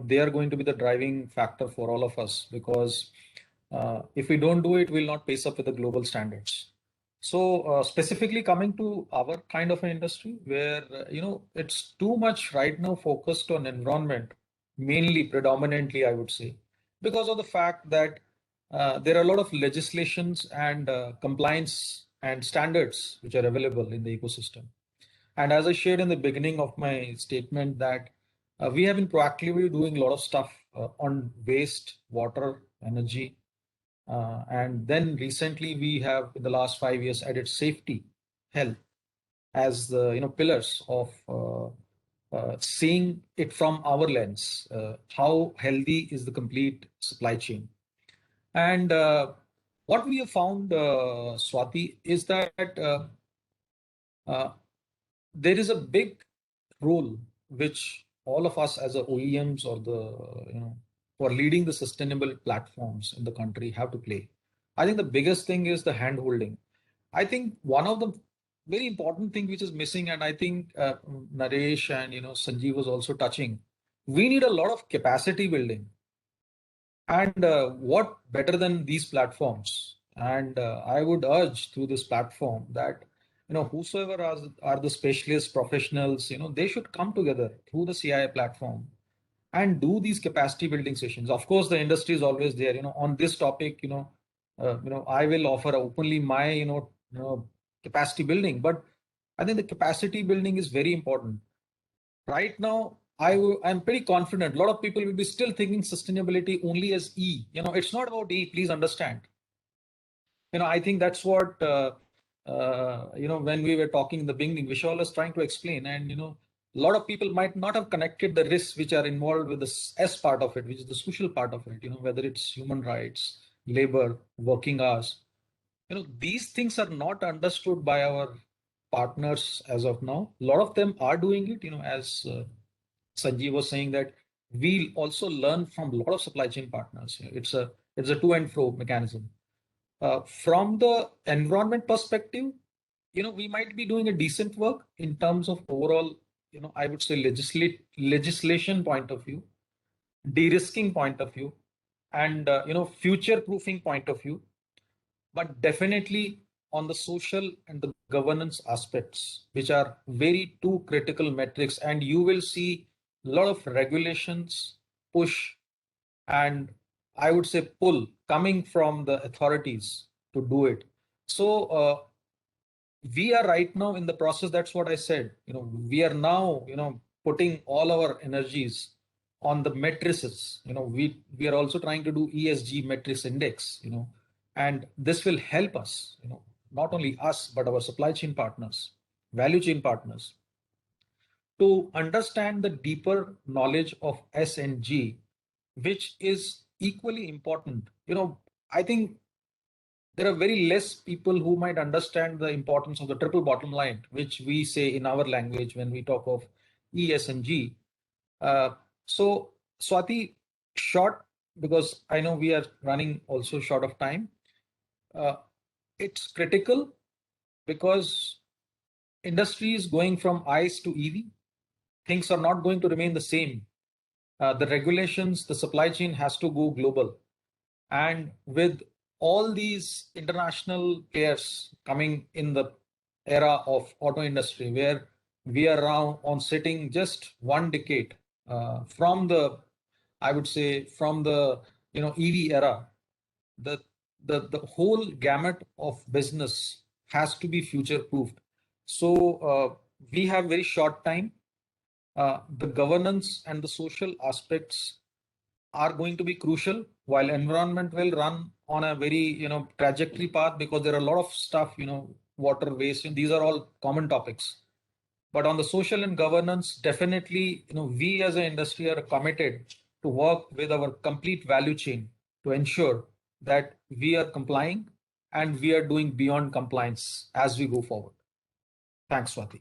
they are going to be the driving factor for all of us, because if we don't do it, we'll not pace up with the global standards. So specifically coming to our kind of an industry where, it's too much right now focused on environment, mainly, predominantly, I would say, because of the fact that there are a lot of legislations and compliance and standards which are available in the ecosystem. And as I shared in the beginning of my statement that we have been proactively doing a lot of stuff on waste, water, energy, and then recently we have in the last 5 years added safety, health as the pillars of seeing it from our lens. How healthy is the complete supply chain? And what we have found, Swati, is that uh, there is a big role which all of us as a OEMs or the who are leading the sustainable platforms in the country have to play. I think the biggest thing is the hand holding. I think one of the very important thing which is missing, and I think Naresh and Sanjeev was also touching, we need a lot of capacity building. And what better than these platforms? And I would urge through this platform that whosoever are the specialists, professionals, they should come together through the CII platform and do these capacity building sessions. Of course, the industry is always there. On this topic, I will offer openly my capacity building, but I think the capacity building is very important. Right now, I'm pretty confident a lot of people will be still thinking sustainability only as E. It's not about E, please understand. I think that's what, when we were talking in the beginning, Vishal was trying to explain. And, a lot of people might not have connected the risks which are involved with the S part of it, which is the social part of it, whether it's human rights, labor, working hours. These things are not understood by our partners as of now. A lot of them are doing it, as Sanjeev was saying that we also learn from a lot of supply chain partners. It's a to and fro mechanism. From the environment perspective, we might be doing a decent work in terms of overall, I would say legislation point of view, de-risking point of view, and future proofing point of view. But definitely on the social and the governance aspects, which are very two critical metrics, and you will see a lot of regulations push and I would say pull coming from the authorities to do it. So we are right now in the process. That's what I said. We are now putting all our energies on the matrices. We are also trying to do ESG matrix index. And this will help us. Not only us but our supply chain partners, value chain partners, to understand the deeper knowledge of S and G, which is equally important. I think there are very less people who might understand the importance of the triple bottom line, which we say in our language when we talk of E, S, and G. So, Swati, short, because I know we are running also short of time. It's critical because industry is going from ICE to EV. Things are not going to remain the same. The regulations, the supply chain has to go global. And with all these international players coming in the era of auto industry, where we are now on sitting just 1 decade from the, I would say, from the EV era, the the whole gamut of business has to be future proofed. So we have very short time. The governance and the social aspects are going to be crucial, while environment will run on a very trajectory path, because there are a lot of stuff, water, waste, and these are all common topics. But on the social and governance, definitely we as an industry are committed to work with our complete value chain to ensure that we are complying and we are doing beyond compliance as we go forward. Thanks, Swati.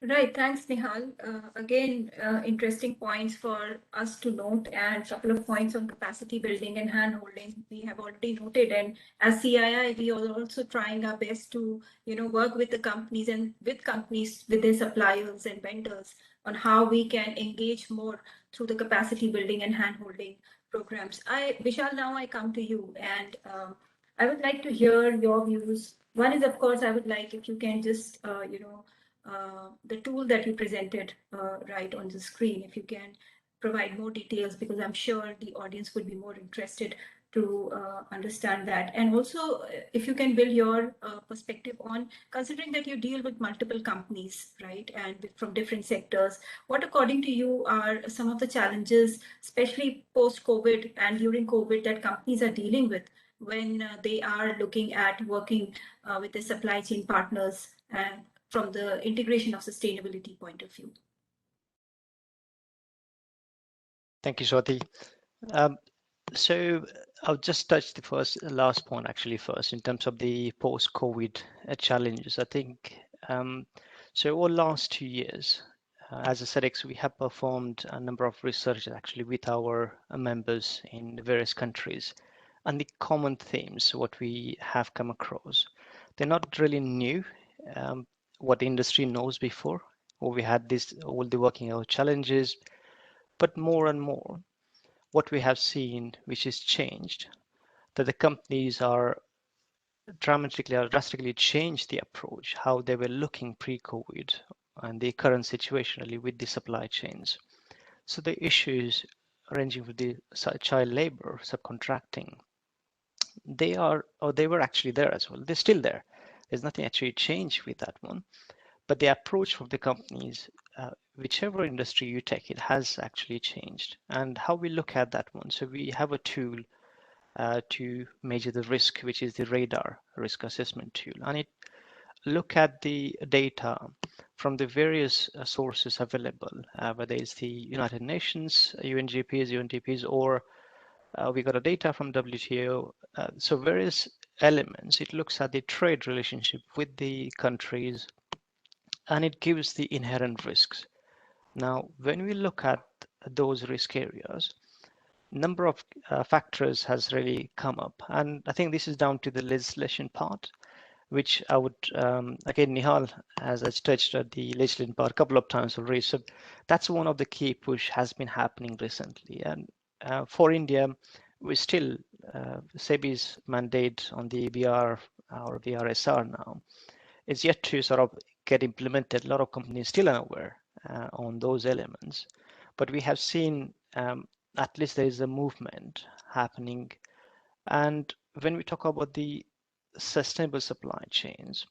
Right, thanks, Nihal. Again, interesting points for us to note, and a couple of points on capacity building and hand-holding we have already noted. And as CII, we are also trying our best to, work with the companies and with their suppliers and vendors on how we can engage more through the capacity building and hand-holding programs. Vishal, now I come to you, and I would like to hear your views. One is, of course, I would like if you can just, the tool that you presented right on the screen, if you can provide more details, because I'm sure the audience would be more interested to understand that. And also, if you can build your perspective on, considering that you deal with multiple companies, right, and from different sectors, what according to you are some of the challenges, especially post-COVID and during COVID, that companies are dealing with when they are looking at working with the supply chain partners and from the integration of sustainability point of view? Thank you, Swati. So I'll just touch the last point actually first in terms of the post-COVID challenges. I think so. Over the last 2 years, as a SEDEX, we have performed a number of research actually with our members in various countries, and the common themes what we have come across, they're not really new. What the industry knows before, or we had this all the working out challenges, but more and more what we have seen, which is changed, that the companies are drastically changed the approach, how they were looking pre-COVID and the current situation really with the supply chains. So the issues ranging with the child labor, subcontracting, they were actually there as well. They're still there. There's nothing actually changed with that one. But the approach of the companies, whichever industry you take, it has actually changed. And how we look at that one. So we have a tool to measure the risk, which is the radar risk assessment tool. And it look at the data from the various sources available, whether it's the United Nations, UNDPs, or we got a data from WTO. So various elements. It looks at the trade relationship with the countries, and it gives the inherent risks. Now, when we look at those risk areas, number of factors has really come up, and I think this is down to the legislation part, which I would again, Nihal has touched at the legislation part a couple of times already. So that's one of the key push has been happening recently, and for India, we still SEBI's mandate on the BR or BRSR now is yet to sort of get implemented. A lot of companies still unaware on those elements, but we have seen at least there is a movement happening. And when we talk about the sustainable supply chains,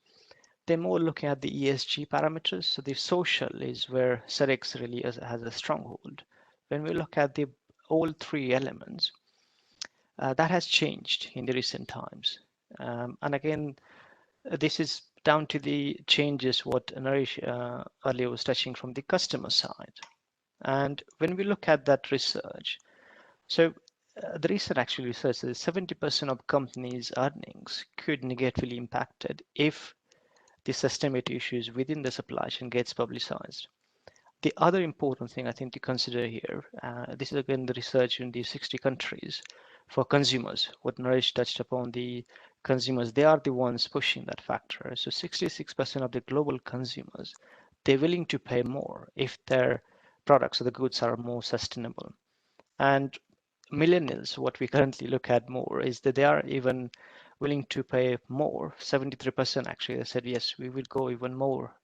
they're more looking at the ESG parameters. So the social is where SEDEX really has a stronghold. When we look at the all three elements, that has changed in the recent times. And again, this is down to the changes what Naresh earlier was touching from the customer side. And when we look at that research, so the recent actual research says 70% of companies' earnings could negatively impacted if the sustainability issues within the supply chain gets publicized. The other important thing I think to consider here, this is again the research in the 60 countries for consumers. What Naresh touched upon, the consumers, they are the ones pushing that factor. So 66% of the global consumers, they're willing to pay more if their products or the goods are more sustainable. And millennials, what we currently look at more is that they are even willing to pay more. 73% actually, they said, yes, we will go even more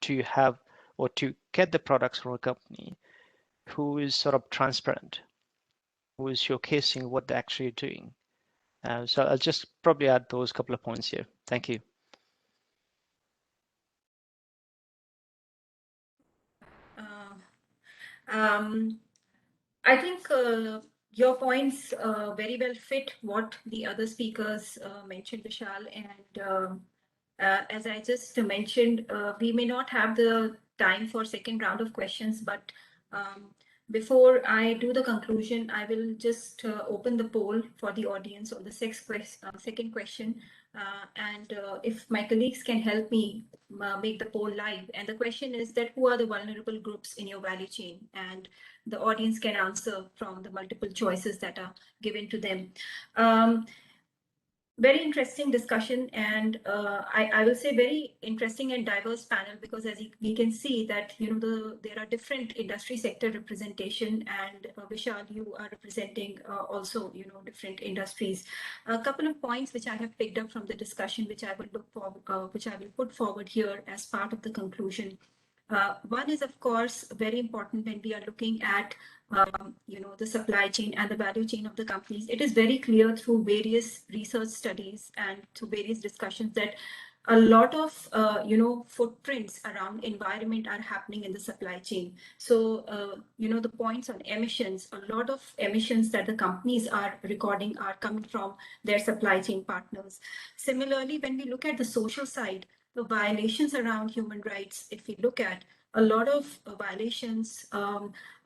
to have or to get the products from a company who is sort of transparent, who is showcasing what they're actually doing. So I'll just probably add those couple of points here. Thank you. I think your points very well fit what the other speakers mentioned, Vishal. And as I just mentioned, we may not have the time for second round of questions, but before I do the conclusion, I will just open the poll for the audience on the second question. And if my colleagues can help me make the poll live. And the question is that who are the vulnerable groups in your value chain? And the audience can answer from the multiple choices that are given to them. Very interesting discussion, and I will say very interesting and diverse panel, because as we can see that there are different industry sector representation, and Vishal, you are representing also different industries. A couple of points which I have picked up from the discussion, which I will look for, which I will put forward here as part of the conclusion. One is, of course, very important when we are looking at the supply chain and the value chain of the companies, it is very clear through various research studies and through various discussions that a lot of footprints around environment are happening in the supply chain. So the points on emissions, a lot of emissions that the companies are recording are coming from their supply chain partners. Similarly, when we look at the social side, the violations around human rights, if we look at a lot of violations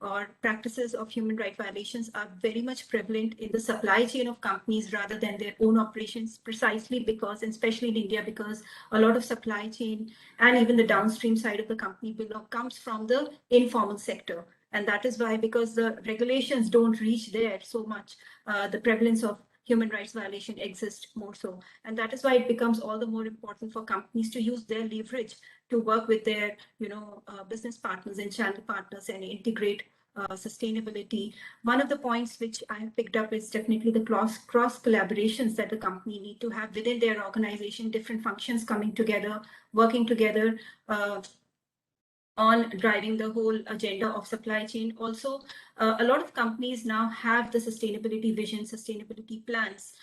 or practices of human rights violations are very much prevalent in the supply chain of companies rather than their own operations, precisely because, and especially in India, because a lot of supply chain and even the downstream side of the company comes from the informal sector. And that is why, because the regulations don't reach there so much, the prevalence of human rights violation exists more so. And that is why it becomes all the more important for companies to use their leverage to work with their business partners and channel partners and integrate sustainability. One of the points which I have picked up is definitely the cross collaborations that the company need to have within their organization, different functions coming together, working together on driving the whole agenda of supply chain. Also, a lot of companies now have the sustainability vision, sustainability plans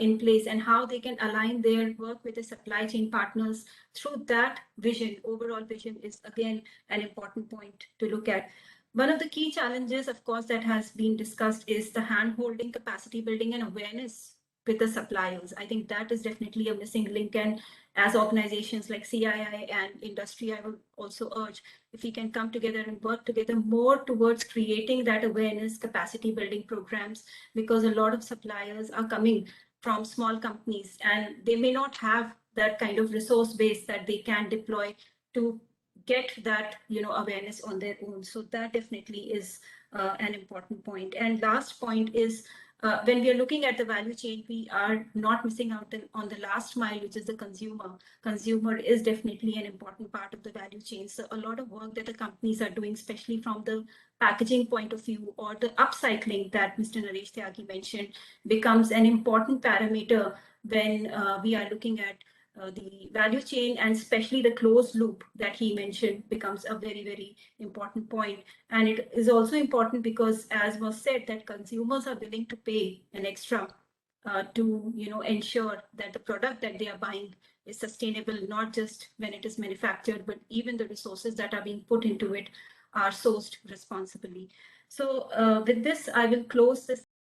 in place, and how they can align their work with the supply chain partners through that vision. Overall vision is again an important point to look at. One of the key challenges, of course, that has been discussed is the hand-holding, capacity building, and awareness with the suppliers. I think that is definitely a missing link. And as organizations like CII and industry, I would also urge if we can come together and work together more towards creating that awareness, capacity building programs, because a lot of suppliers are coming from small companies and they may not have that kind of resource base that they can deploy to get that awareness on their own. So that definitely is an important point. And last point is, when we are looking at the value chain, we are not missing out on the last mile, which is the consumer. Consumer is definitely an important part of the value chain. So a lot of work that the companies are doing, especially from the packaging point of view or the upcycling that Mr. Naresh Tyagi mentioned, becomes an important parameter when we are looking at the value chain, and especially the closed loop that he mentioned becomes a very, very important point. And it is also important because, as was said, that consumers are willing to pay an extra to ensure that the product that they are buying is sustainable, not just when it is manufactured, but even the resources that are being put into it are sourced responsibly. So with this, I will close this